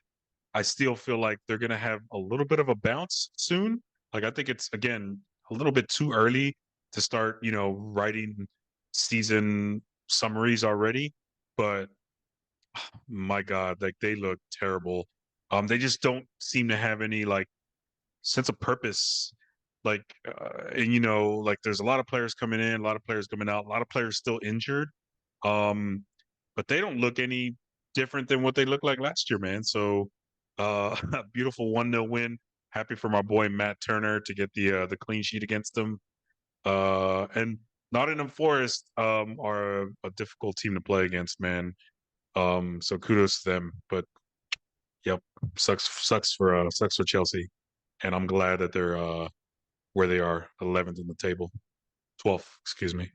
I still feel like they're gonna have a little bit of a bounce soon. Like, I think it's again a little bit too early to start, writing season summaries already. But my God, like they look terrible. They just don't seem to have any like sense of purpose. Like, and like there's a lot of players coming in, a lot of players coming out, a lot of players still injured. Um, but they don't look any different than what they looked like last year, man. So, a beautiful 1-0 win. Happy for my boy Matt Turner to get the clean sheet against them. And Nottingham Forest are a difficult team to play against, man. So kudos to them. But yep, sucks for Chelsea. And I'm glad that they're where they are, 11th in the table, 12th, excuse me.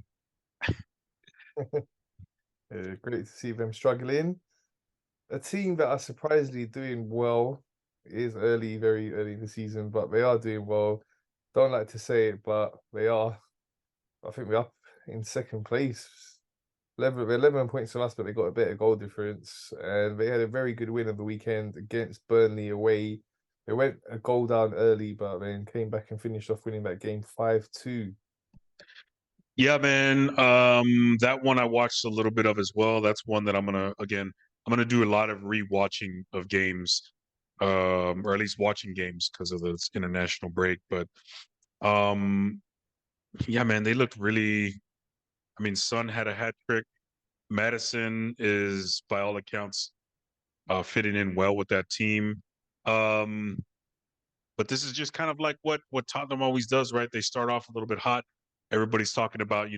Great to see them struggling. A team that are surprisingly doing well. It is early, very early in the season, but they are doing well. Don't like to say it, but they are. I think we're up in second place. 11 points from us, but they got a better goal difference. And they had a very good win of the weekend against Burnley away. They went a goal down early, but then came back and finished off winning that game 5-2.
Yeah, man. That one I watched a little bit of as well. That's one that I'm gonna do a lot of rewatching of games, or at least watching games because of this international break. But um, yeah, man, they looked really. I mean, Son had a hat trick. Madison is, by all accounts, fitting in well with that team. Um, but this is just kind of like what Tottenham always does, right? They start off a little bit hot. Everybody's talking about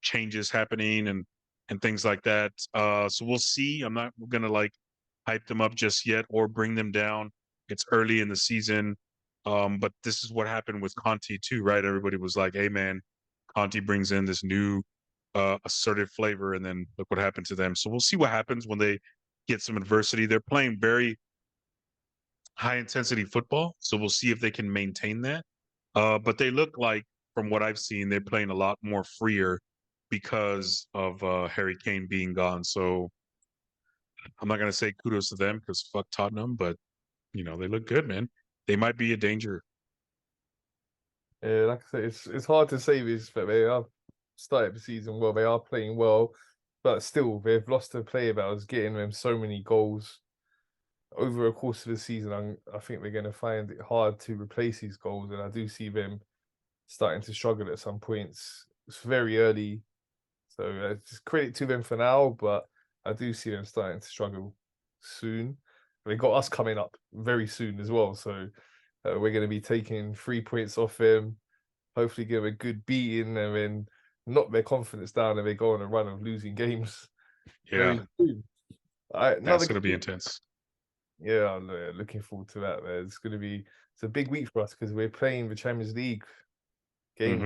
changes happening and things like that. So we'll see. I'm not gonna like hype them up just yet or bring them down. It's early in the season. But this is what happened with Conte too, right? Everybody was like, "Hey, man, Conte brings in this new assertive flavor," and then look what happened to them. So we'll see what happens when they get some adversity. They're playing very high intensity football, so we'll see if they can maintain that. But they look like, from what I've seen, they're playing a lot more freer because of Harry Kane being gone. So I'm not gonna say kudos to them because fuck Tottenham, but they look good, man. They might be a danger.
Yeah, like I say, it's hard to say this, but they are started the season well. They are playing well, but still they've lost a player that was getting them so many goals over the course of the season. I think they're going to find it hard to replace these goals, and I do see them starting to struggle at some points. It's very early, so just credit to them for now, but I do see them starting to struggle soon. They got us coming up very soon as well, so we're going to be taking 3 points off them. Hopefully, give them a good beating and then knock their confidence down, and they go on a run of losing games very
Yeah,
soon.
that's
Another
gonna be
game.
intense.
Yeah, I'm looking forward to that. It's going to be it's a big week for us because we're playing the Champions League game.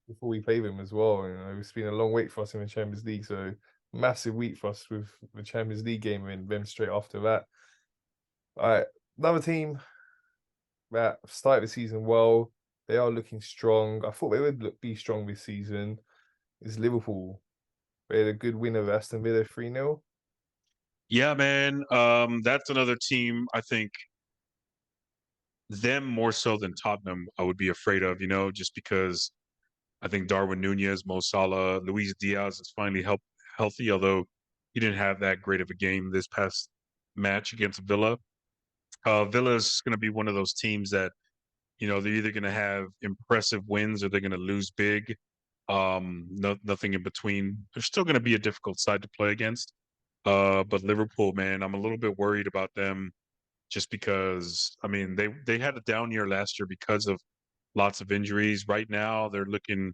Hmm
before we play them as well. You know, it's been a long wait for us in the Champions League, so massive week for us with the Champions League game and them straight after that. All right, another team that started the season well. They are looking strong. I thought they would be strong this season. Is Liverpool. They had a good win over Aston Villa 3-0.
Yeah, man. That's another team. I think them more so than Tottenham. I would be afraid of, just because I think Darwin Nunez, Mo Salah, Luis Diaz is finally healthy, although he didn't have that great of a game this past match against Villa. Villa is going to be one of those teams that they're either going to have impressive wins or they're going to lose big. Nothing in between. They're still going to be a difficult side to play against. But Liverpool, man, I'm a little bit worried about them just because I mean they had a down year last year because of lots of injuries. Right now, they're looking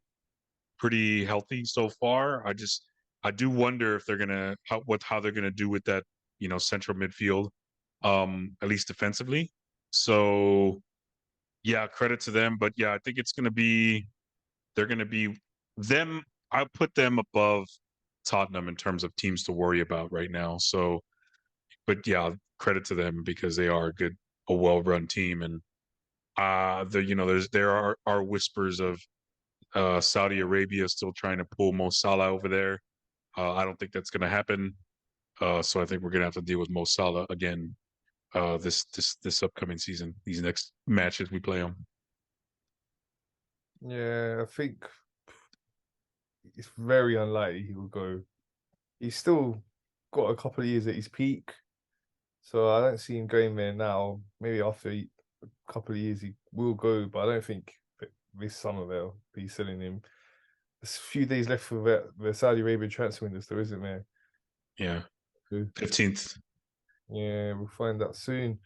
pretty healthy so far. I do wonder if they're gonna how they're gonna do with that central midfield, at least defensively. So yeah, credit to them. But yeah, I think they're gonna be them. I put them above Tottenham in terms of teams to worry about right now. So, but yeah, credit to them because they are a well-run team, and there are whispers of Saudi Arabia still trying to pull Mo Salah over there. I don't think that's going to happen. So I think we're going to have to deal with Mo Salah again this upcoming season. These next matches we play them.
Yeah, I think it's very unlikely he will go. He's still got a couple of years at his peak, so I don't see him going there now. Maybe after a couple of years he will go, but I don't think this summer they'll be selling him. There's a few days left for the Saudi Arabia transfer window, still, isn't there?
Yeah,
So,
15th.
yeah, we'll find out soon.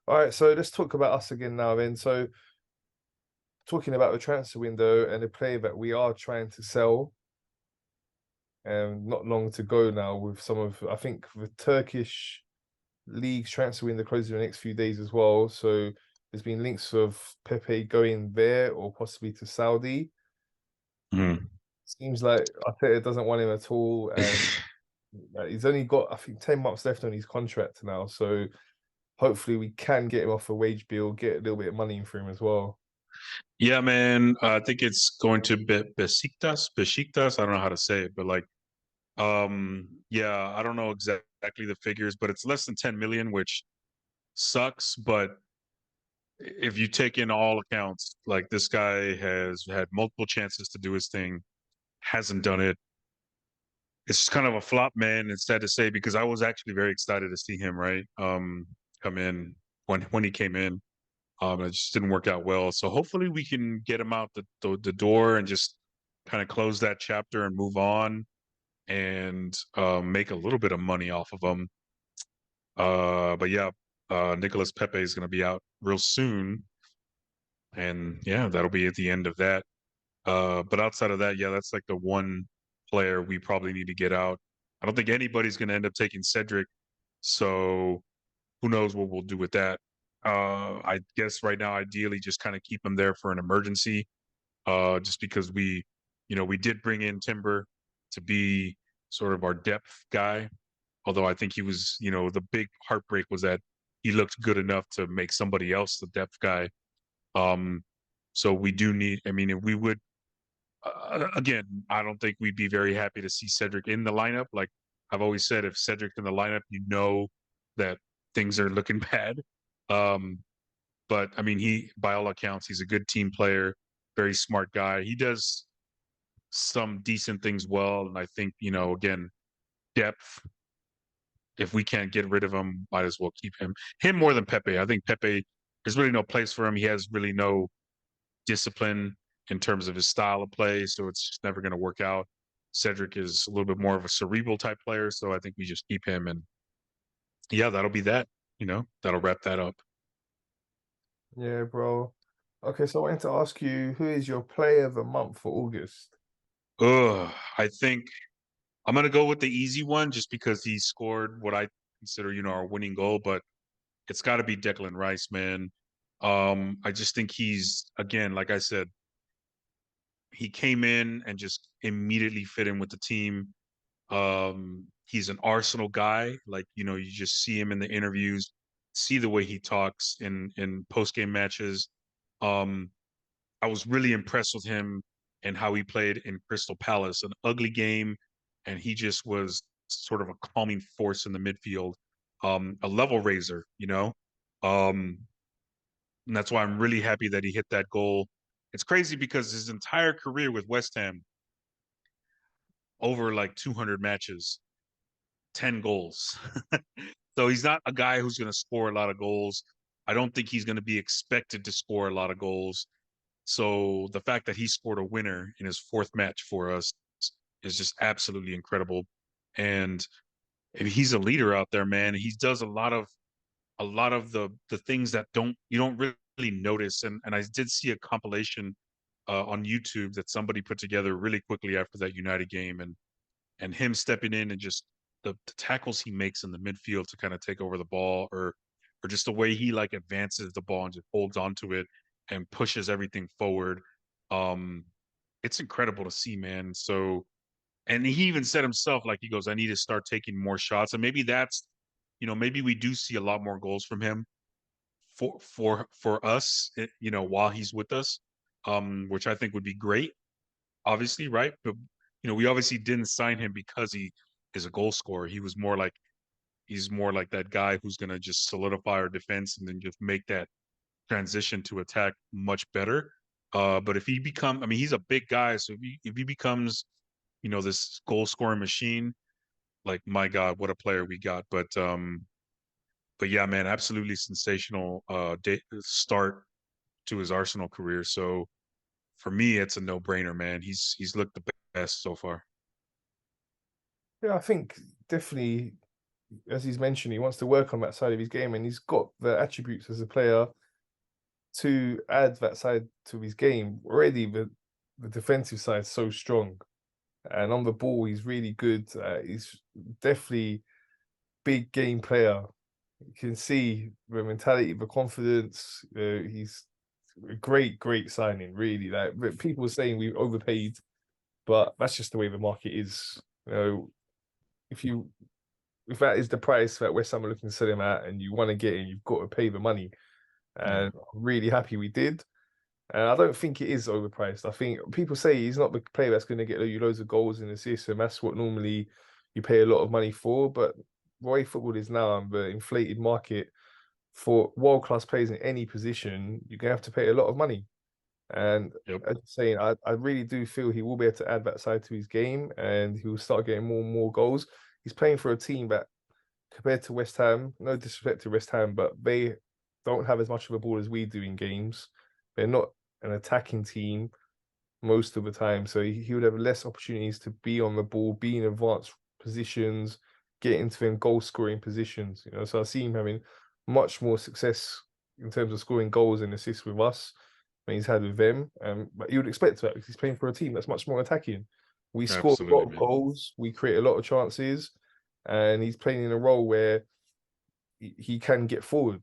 All right, so let's talk about us again now then. So talking about the transfer window and the player that we are trying to sell, and not long to go now with some of I think the Turkish league's transfer window closes in the next few days as well. So there's been links of Pepe going there or possibly to Saudi.
Mhm.
Seems like Arteta doesn't want him at all, and he's only got I think 10 months left on his contract now. So hopefully we can get him off a wage bill, get a little bit of money in for him as well.
Yeah, man. I think it's going to be Besiktas. Besiktas. I don't know how to say it, but like, yeah, I don't know exactly the figures, but it's less than 10 million, which sucks. But if you take in all accounts, like this guy has had multiple chances to do his thing, hasn't done it. It's just kind of a flop, man. It's sad to say because I was actually very excited to see him, right? Come in when he came in. It just didn't work out well. So hopefully we can get him out the door and just kind of close that chapter and move on and make a little bit of money off of him. But yeah, Nicholas Pepe is going to be out real soon, and yeah, that'll be at the end of that. But outside of that, yeah, that's like the one player we probably need to get out. I don't think anybody's going to end up taking Cedric, so who knows what we'll do with that. I guess right now, ideally, just kind of keep him there for an emergency. Just because we did bring in Timber to be sort of our depth guy. Although I think he was, the big heartbreak was that he looked good enough to make somebody else the depth guy. Um, so we do need. I mean, if we would again, I don't think we'd be very happy to see Cedric in the lineup. Like I've always said, if Cedric's in the lineup, you know that things are looking bad. Um, but I mean, by all accounts, he's a good team player, very smart guy. He does some decent things well, and I think again, depth. If we can't get rid of him, might as well keep him. Him more than Pepe. I think Pepe. There's really no place for him. He has really no discipline in terms of his style of play, so it's just never going to work out. Cedric is a little bit more of a cerebral type player, so I think we just keep him. And yeah, that'll be that. That'll wrap that up.
Yeah, bro. Okay, so I wanted to ask you, who is your player of the month for August?
Ugh, I think I'm gonna go with the easy one just because he scored what I consider, our winning goal, but it's got to be Declan Rice, man. I just think he's again, like I said, he came in and just immediately fit in with the team. He's an Arsenal guy. Like, you just see him in the interviews, see the way he talks in post game matches. Um, I was really impressed with him and how he played in Crystal Palace, an ugly game, and he just was sort of a calming force in the midfield, a level raiser. Um, and that's why I'm really happy that he hit that goal. It's crazy because his entire career with West Ham, over like 200 matches, 10 goals. So he's not a guy who's going to score a lot of goals. I don't think he's going to be expected to score a lot of goals. So the fact that he scored a winner in his fourth match for us is just absolutely incredible. And he's a leader out there, man. He does a lot of the things that you don't really notice. And I did see a compilation on YouTube that somebody put together really quickly after that United game, and him stepping in and just the tackles he makes in the midfield to kind of take over the ball, or just the way he like advances the ball and just holds onto it and pushes everything forward. Um, it's incredible to see, man. So, and he even said himself, like, he goes, I need to start taking more shots. And maybe maybe we do see a lot more goals from him for us, while he's with us, which I think would be great, obviously, right? But we obviously didn't sign him because he is a goal scorer. He's more like that guy who's going to just solidify our defense and then just make that transition to attack much better. But if I mean, he's a big guy, so if he becomes, this goal scoring machine, like, my God, what a player we got. But yeah, man, absolutely sensational start to his Arsenal career. So for me, it's a no brainer, man. He's looked the best so far.
Yeah, I think definitely, as he's mentioned, he wants to work on that side of his game, and he's got the attributes as a player to add that side to his game. Already, the defensive side is so strong, and on the ball, he's really good. He's definitely big game player. You can see the mentality, the confidence. He's a great signing, really. Like, people are saying we overpaid, but that's just the way the market is. If you if that is the price that West Ham are looking to sell him at, and you want to get him, you've got to pay the money.
Yeah,
And I'm really happy we did. And I don't think it is overpriced. I think people say he's not the player that's going to get you loads of goals and assists, and that's what normally you pay a lot of money for. But the way football is now, and the inflated market for world-class players in any position, you're going to have to pay a lot of money. And
yep,
as I'm saying, I really do feel he will be able to add that side to his game, and he will start getting more and more goals. He's playing for a team that, compared to West Ham, no disrespect to West Ham, but they don't have as much of a ball as we do in games. They're not an attacking team most of the time, so he would have less opportunities to be on the ball, be in advanced positions, get into them goal scoring positions. So I see him having much more success in terms of scoring goals and assists with us than he's had with them. But you would expect that because he's playing for a team that's much more attacking. We score a lot
absolutely,
of
man.
goals, we create a lot of chances, and he's playing in a role where he can get forward.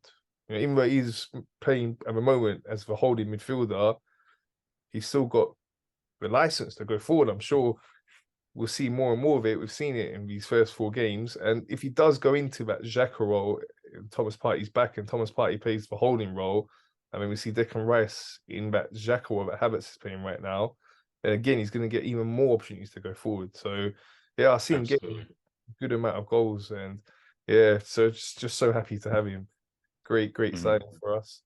Even though he's playing at the moment as the holding midfielder, he's still got the license to go forward. I'm sure we'll see more and more of it. We've seen it in these first four games. And if he does go into that Xhaka role, Thomas Partey's back and Thomas Partey plays the holding role, I mean, we see Declan Rice in that Xhaka role that Havertz is playing right now. And again, he's going to get even more opportunities to go forward. So, yeah, I see him getting
Absolutely.
a good amount of goals. And yeah, so just so happy to have him. Great
Hmm.
signing for us.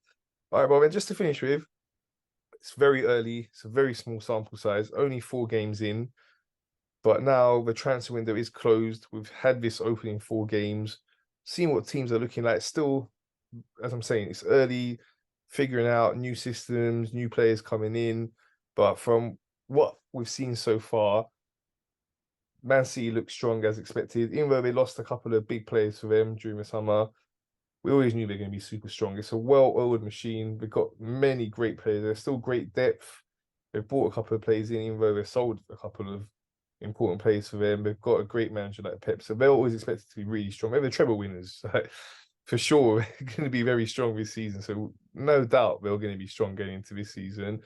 All right, well, then just to finish with, it's very early. It's a very small sample size, only 4 games in. But now the transfer window is closed. We've had this opening 4 games, seeing what teams are looking like. Still, as I'm saying, it's early, figuring out new systems, new players coming in. But from what we've seen so far, Man City looks strong as expected. Even though they lost a couple of big players for them during the summer, we always knew they're going to be super strong. It's a well-oiled machine. We've got many great players. There's still great depth. They've bought a couple of players in, even though they've sold a couple of important players for them. They've got a great manager like Pep, so they're always expected to be really strong. They're the treble winners, for sure. They're going to be very strong this season. So no doubt they're going to be strong going into this season.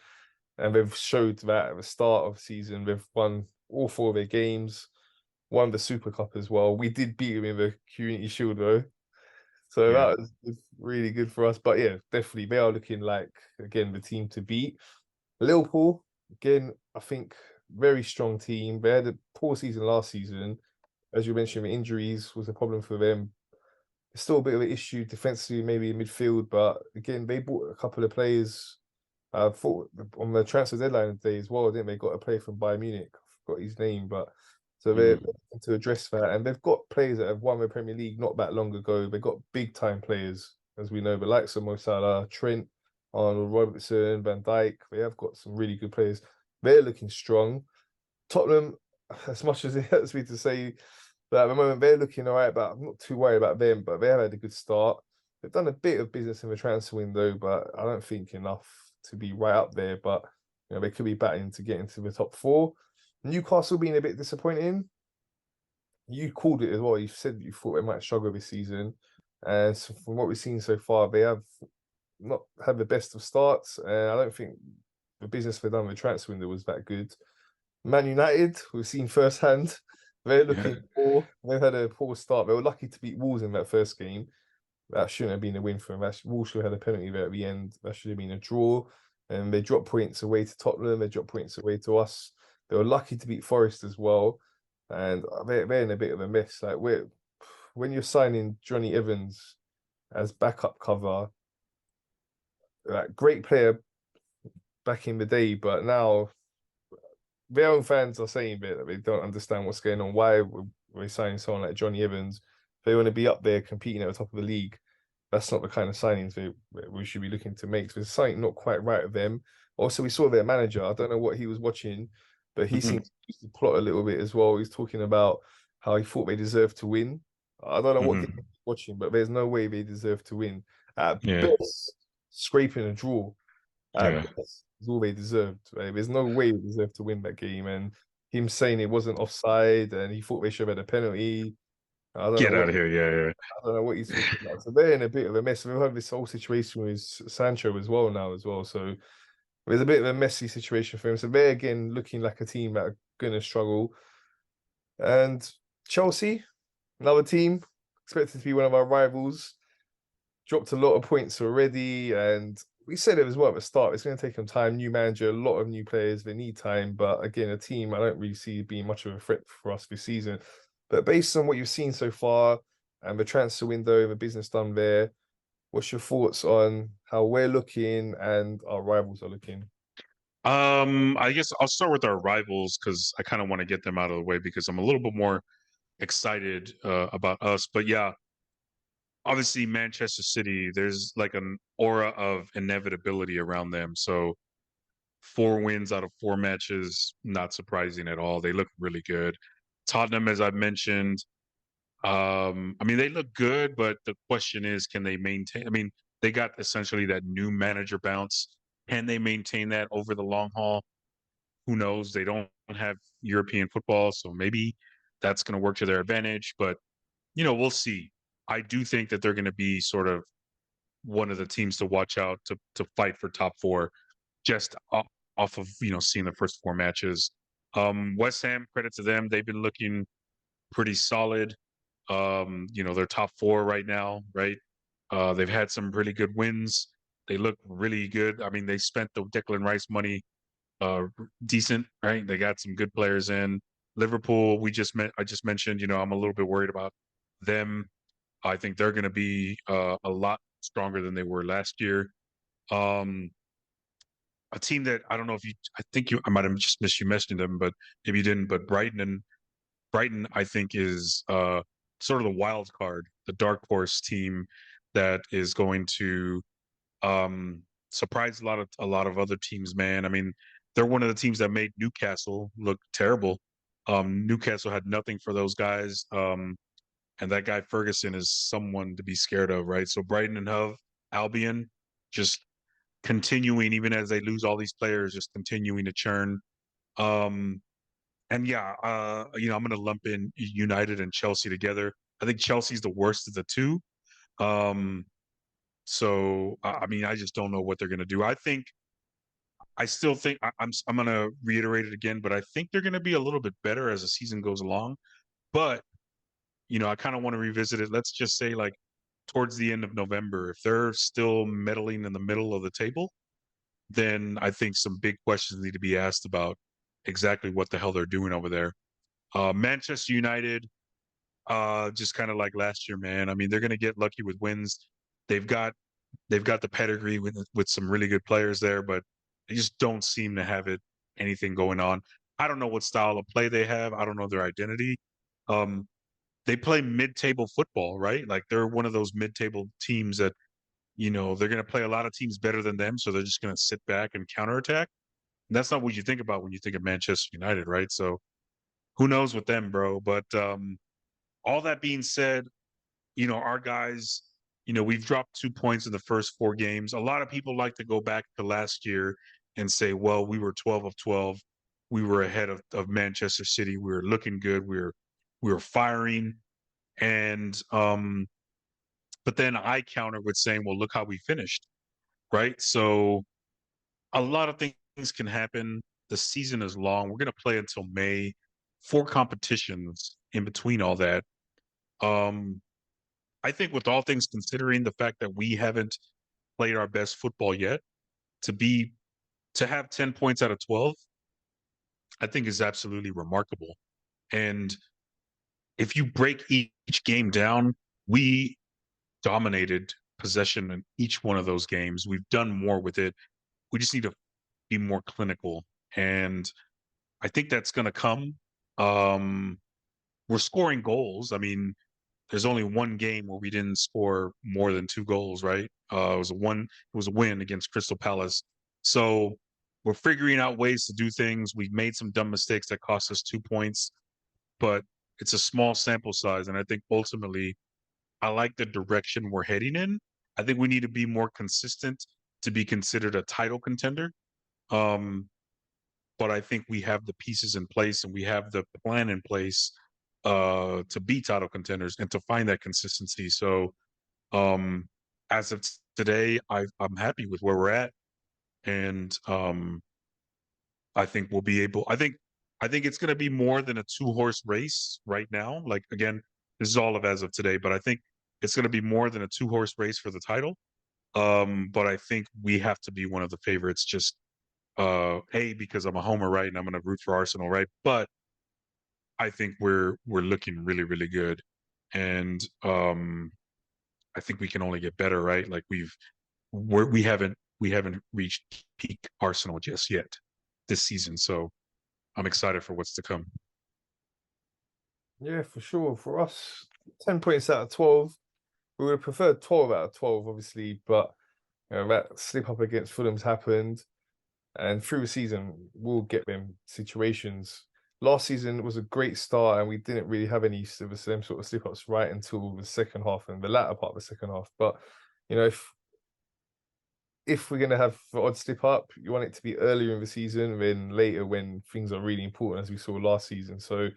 and they've showed that at the start of the season. They've won all 4 of their games, won the Super Cup as well. We did beat them in the Community Shield though, so
Yeah.
that was really good for us. But yeah, definitely they are looking like again the team to beat. Liverpool again, I think very strong team. They had a poor season last season, as you mentioned. Injuries was a problem for them. It's still a bit of an issue defensively, maybe in midfield, but again, they bought a couple of players. I thought on the transfer deadline day as well, didn't they? Got a player from Bayern Munich. I forgot his name, but so they're
Mhm.
looking to address that, and they've got players that have won the Premier League not that long ago. They've got big time players, as we know, the likes of Mo Salah, Trent, Arnold Robertson, Van Dijk. They have got some really good players. They're looking strong. Tottenham, as much as it hurts me to say that at the moment they're looking all right, but I'm not too worried about them. But they have had a good start. They've done a bit of business in the transfer window, but I don't think enough to be right up there. But they could be batting to get into the top 4. Newcastle being a bit disappointing. You called it as well. You said you thought they might struggle this season, and so from what we've seen so far, they have not had the best of starts. And I don't think the business they've done with the transfer window was that good. Man United, we've seen firsthand, they're
Yeah.
looking poor. They've had a poor start. They were lucky to beat Wolves in that first game. That shouldn't have been a win for them. Wolves should have had a penalty there at the end. That should have been a draw. And they dropped points away to Tottenham. They dropped points away to us. They were lucky to beat Forest as well. And they're in a bit of a mess. Like when you're signing Johnny Evans as backup cover, like great player back in the day, but now their own fans are saying that they don't understand what's going on. Why we're signing someone like Johnny Evans? They want to be up there competing at the top of the league. That's not the kind of signings we should be looking to make. So there's something not quite right with them. Also, we saw their manager. I don't know what he was watching, but he
Mhm.
seems to plot a little bit as well. He's talking about how he thought they deserved to win. I don't know what game
Mhm.
he's watching, but there's no way they deserve to win. At
Yeah.
best, scraping a draw.
Yeah.
Best is all they deserved. Right? There's no way they deserved to win that game. And him saying it wasn't offside and he thought they should have had a penalty. I don't know
Get
what
out of here. Yeah.
I don't know what he's talking about. So they're in a bit of a mess. We've had this whole situation with Sancho as well now as well. So there's a bit of a messy situation for him. So they're again looking like a team that are gonna struggle. And Chelsea, another team, expected to be one of our rivals, dropped a lot of points already. And we said it as well at the start. It's going to take them time. New manager, a lot of new players. They need time. But again, a team I don't really see being much of a threat for us this season. But based on what you've seen so far and the transfer window and the business done there, what's your thoughts on how we're looking and our rivals are looking?
I guess I'll start with our rivals because I kind of want to get them out of the way because I'm a little bit more excited about us. But yeah, obviously Manchester City, there's like an aura of inevitability around them. So 4 wins out of 4 matches, not surprising at all. They look really good. Tottenham, as I've mentioned, I mean they look good, but the question is, can they maintain? I mean, they got essentially that new manager bounce. Can they maintain that over the long haul? Who knows? They don't have European football, so maybe that's going to work to their advantage. But we'll see. I do think that they're going to be sort of one of the teams to watch out to fight for top 4, just off of seeing the first 4 matches. West Ham, credit to them, they've been looking pretty solid. They're top 4 right now, right? They've had some really good wins. They look really good. I mean, they spent the Declan Rice money decent, right? They got some good players in. Liverpool, I just mentioned, I'm a little bit worried about them. I think they're going to be a lot stronger than they were last year. Um, a team that I don't know if I might have just missed you mentioning them, but maybe you didn't. But Brighton, I think is sort of the wild card, the dark horse team that is going to surprise a lot of other teams. Man, I mean, they're one of the teams that made Newcastle look terrible. Newcastle had nothing for those guys. And that guy Ferguson is someone to be scared of, right? So Brighton and Hove Albion just continuing, even as they lose all these players, just continuing to churn. Um, and yeah, I'm going to lump in United and Chelsea together. I think Chelsea's the worst of the two. Um, so I mean, I just don't know what they're going to do. I think I still think I'm going to reiterate it again, but I think they're going to be a little bit better as the season goes along. But I kind of want to revisit it. Let's just say like towards the end of November, if they're still meddling in the middle of the table, then I think some big questions need to be asked about exactly what the hell they're doing over there. Manchester United, just kind of like last year, man. I mean, they're going to get lucky with wins. They've got the pedigree with some really good players there, but they just don't seem to have anything going on. I don't know what style of play they have. I don't know their identity. Um, they play mid-table football, right? Like they're one of those mid-table teams that they're going to play a lot of teams better than them, so they're just going to sit back and counterattack. And that's not what you think about when you think of Manchester United, right? So who knows with them, bro? But all that being said, our guys, we've dropped 2 points in the first 4 games. A lot of people like to go back to last year and say, well, we were 12 of 12. We were ahead of Manchester City. We were looking good. We were firing. And but then I counter with saying, well, look how we finished, right? So a lot of things can happen. The season is long. We're going to play until May, 4 competitions in between all that. I think with all things considering, the fact that we haven't played our best football yet, to have 10 points out of 12, I think is absolutely remarkable. And if you break each game down, we dominated possession in each one of those games. We've done more with it. We just need to be more clinical. And I think that's going to come. We're scoring goals. I mean, there's only one game where we didn't score more than 2 goals, right? It was a win against Crystal Palace. So we're figuring out ways to do things. We've made some dumb mistakes that cost us 2 points, but it's a small sample size. And I think ultimately, I like the direction we're heading in. I think we need to be more consistent to be considered a title contender. But I think we have the pieces in place and we have the plan in place to be title contenders and to find that consistency. So as of today, I'm happy with where we're at, and I think we'll be able. I think it's going to be more than a 2-horse race right now. Like again, this is all of as of today, but I think it's going to be more than a 2-horse race for the title. But I think we have to be one of the favorites. Just because I'm a homer, right, and I'm going to root for Arsenal, right? But I think we're looking really, really good, and I think we can only get better, right? Like we haven't reached peak Arsenal just yet this season, so I'm excited for what's to come.
Yeah, for sure. For us, 10 points out of 12. We would have preferred 12 out of 12, obviously, but that slip up against Fulham's happened. And through the season, we'll get them situations. Last season was a great start, and we didn't really have any of the same sort of slip ups right until the second half and the latter part of the second half. But if we're gonna have the odd slip up, you want it to be earlier in the season than later when things are really important, as we saw last season. So,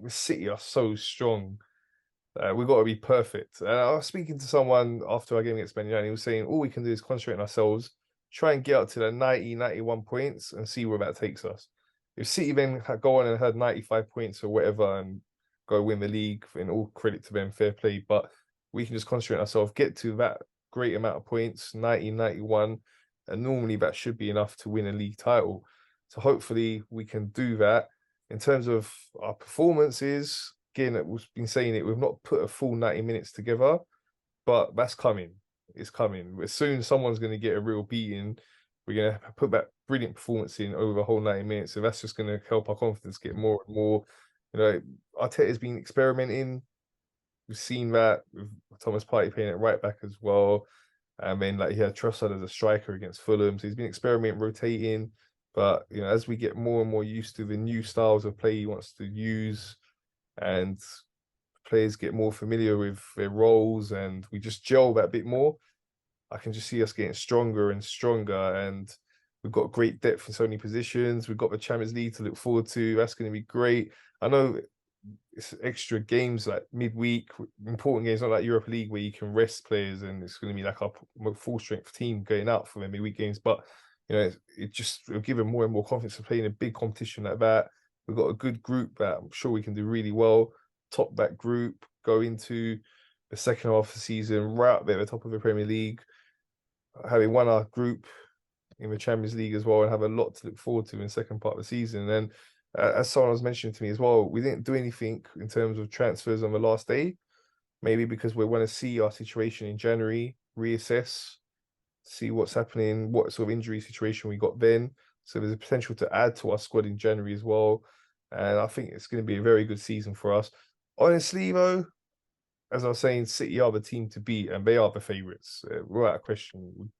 City are so strong. We've got to be perfect. And I was speaking to someone after our game against Man United. He was saying all we can do is concentrate on ourselves, try and get up to the 90, 91 points and see where that takes us. If City then go on and had 95 points or whatever and go win the league, in all credit to them, fair play. But we can just concentrate on ourselves, get to that great amount of points, 90, 91, and normally that should be enough to win a league title. So hopefully we can do that. In terms of our performances, again, we've been saying it, we've not put a full 90 minutes together, but that's coming. It's coming. As soon as someone's going to get a real beating, we're going to put that brilliant performance in over the whole 90 minutes. So that's just going to help our confidence get more and more. Arteta's been experimenting. We've seen that with Thomas Partey playing at right back as well. And then he had Trossard as a striker against Fulham. So he's been experimenting, rotating. But as we get more and more used to the new styles of play he wants to use, and players get more familiar with their roles, and we just gel that bit more, I can just see us getting stronger and stronger. And we've got great depth in so many positions. We've got the Champions League to look forward to. That's going to be great. I know it's extra games like midweek, important games, not like Europa League where you can rest players and it's going to be like our full strength team going out for the midweek games. But it just will give him more and more confidence to play in a big competition like that. We've got a good group that I'm sure we can do really well. Top that group, go into the second half of the season right up there at the top of the Premier League, having won our group in the Champions League as well, and have a lot to look forward to in the second part of the season. And as someone was mentioning to me as well, we didn't do anything in terms of transfers on the last day, maybe because we want to see our situation in January, reassess, see what's happening, what sort of injury situation we got then. So there's a potential to add to our squad in January as well. And I think it's going to be a very good season for us. Honestly, though, as I was saying, City are the team to beat, and they are the favourites. Without question,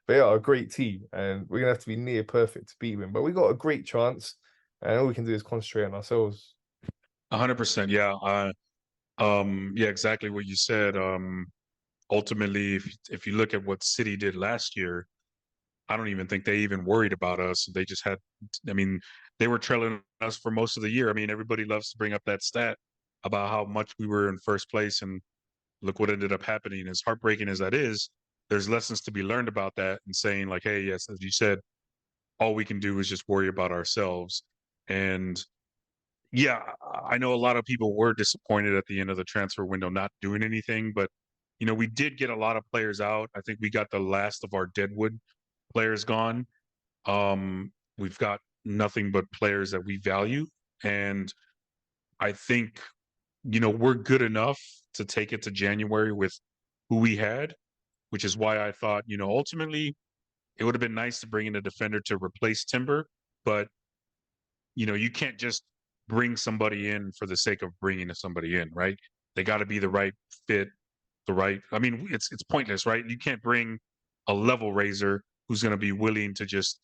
they are a great team, and we're gonna have to be near perfect to beat them. But we got a great chance, and all we can do is concentrate on ourselves.
100%. Yeah. Yeah, exactly what you said. Ultimately, if you look at what City did last year, I don't even think they even worried about us. They just had, I mean, they were trailing us for most of the year. I mean, everybody loves to bring up that stat about how much we were in first place, and look what ended up happening. As heartbreaking as that is, there's lessons to be learned about that, and saying like, hey, yes, as you said, all we can do is just worry about ourselves. And yeah, I know a lot of people were disappointed at the end of the transfer window not doing anything, but we did get a lot of players out. I think we got the last of our deadwood players gone. We've got nothing but players that we value, and I think we're good enough to take it to January with who we had, which is why I thought ultimately it would have been nice to bring in a defender to replace Timber, but you can't just bring somebody in for the sake of bringing somebody in, right? They got to be the right fit, the right. I mean, it's pointless, right? You can't bring a level raiser who's going to be willing to just,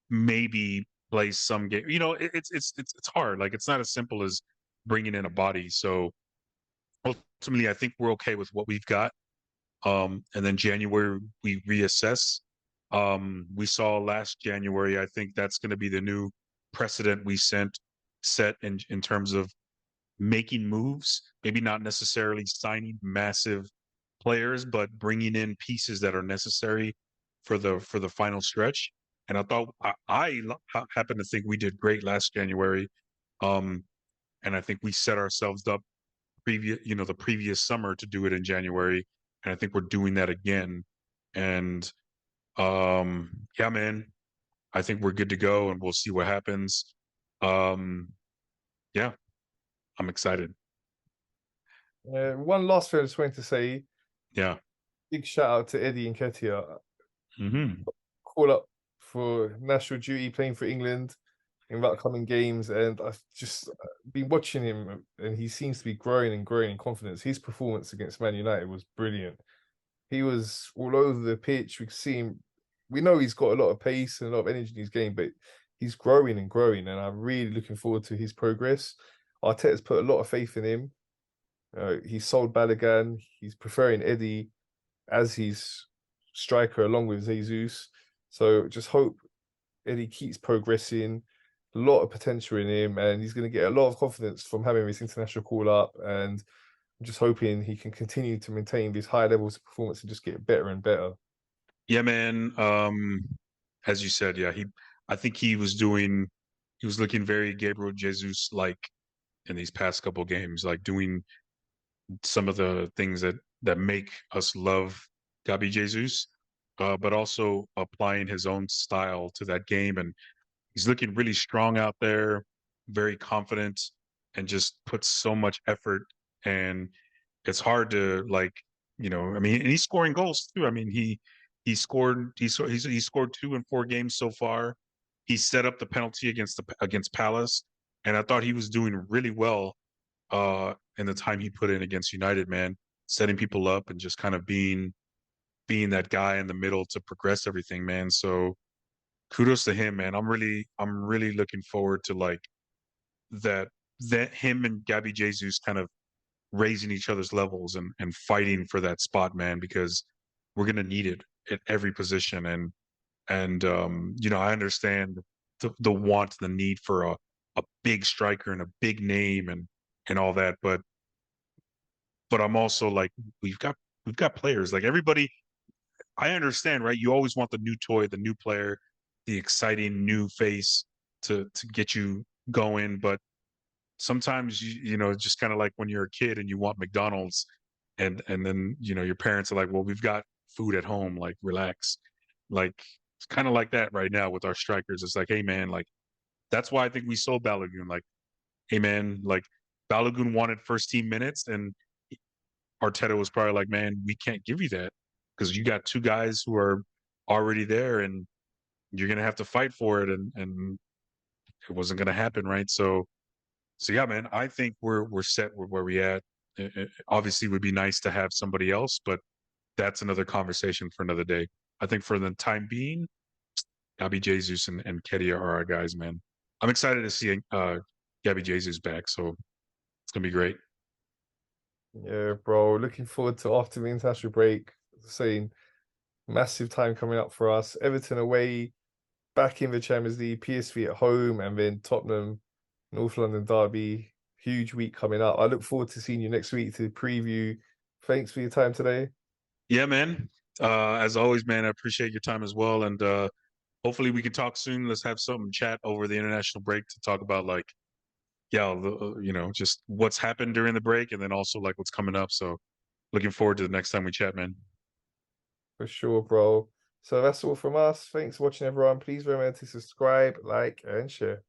maybe play some game. It's hard. Like it's not as simple as bringing in a body. So ultimately, I think we're okay with what we've got. And then January we reassess. We saw last January. I think that's going to be the new precedent we set in terms of making moves. Maybe not necessarily signing massive players, but bringing in pieces that are necessary for the final stretch. And I thought I happen to think we did great last January. Um, and I think we set ourselves up the previous summer to do it in January, and I think we're doing that again. And yeah, man, I think we're good to go, and we'll see what happens. Um, yeah, I'm excited.
One last thing I just wanted to say:
Yeah.
big shout out to Eddie and Ketia.
Hmm.
Call up for national duty, playing for England in the upcoming games, and I've just been watching him, and he seems to be growing and growing in confidence. His performance against Man United was brilliant. He was all over the pitch. We could see him. We know he's got a lot of pace and a lot of energy in his game, but he's growing and growing, and I'm really looking forward to his progress. Arteta's put a lot of faith in him. He's sold Balogun. He's preferring Eddie as his striker along with Jesus. So just hope Eddie keeps progressing. A lot of potential in him, and he's going to get a lot of confidence from having this international call up. And I'm just hoping he can continue to maintain these high levels of performance and just get better and better.
Yeah, man. As you said, yeah, I think he was looking very Gabriel Jesus like in these past couple games, like doing some of the things that make us love Gabi Jesus, but also applying his own style to that game. And he's looking really strong out there, very confident, and just puts so much effort. And it's hard to I mean, and he's scoring goals too. I mean, he scored 2 in 4 games so far. He set up the penalty against Palace, and I thought he was doing really well in the time he put in against United, man, setting people up and just kind of being that guy in the middle to progress everything, man. So kudos to him, man. I'm really looking forward to like that him and Gabby Jesus kind of raising each other's levels and fighting for that spot, man, because we're gonna need it at every position. And I understand the want, the need for a big striker and a big name and all that, but I'm also like we've got players like everybody. I understand, right? You always want the new toy, the new player, the exciting new face to get you going, but sometimes you know, just kind of like when you're a kid and you want McDonald's, and then you know your parents are like, well, we've got food at home, like relax. Like it's kind of like that right now with our strikers. It's like, hey man, like that's why I think we sold Balogun. Like, hey man, like Balogun wanted first team minutes, and Arteta was probably like, man, we can't give you that because you got two guys who are already there, and you're gonna have to fight for it, and it wasn't gonna happen, right? So yeah, man, I think we're set with where we at. Obviously, it would be nice to have somebody else, but that's another conversation for another day. I think for the time being, Gabby Jesus and Kedia are our guys, man. I'm excited to see Gabby Jesus back, so it's gonna be great.
Yeah, bro. Looking forward to after the international break. Saying massive time coming up for us. Everton away, back in the Champions League, PSV at home, and then Tottenham, North London derby. Huge week coming up. I look forward to seeing you next week to preview. Thanks for your time today.
Yeah, man. As always, man, I appreciate your time as well, and hopefully we can talk soon. Let's have some chat over the international break to talk about like, yeah, you know, just what's happened during the break, and then also like what's coming up. So looking forward to the next time we chat, man.
For sure, bro. So that's all from us. Thanks for watching, everyone. Please remember to subscribe, like, and share.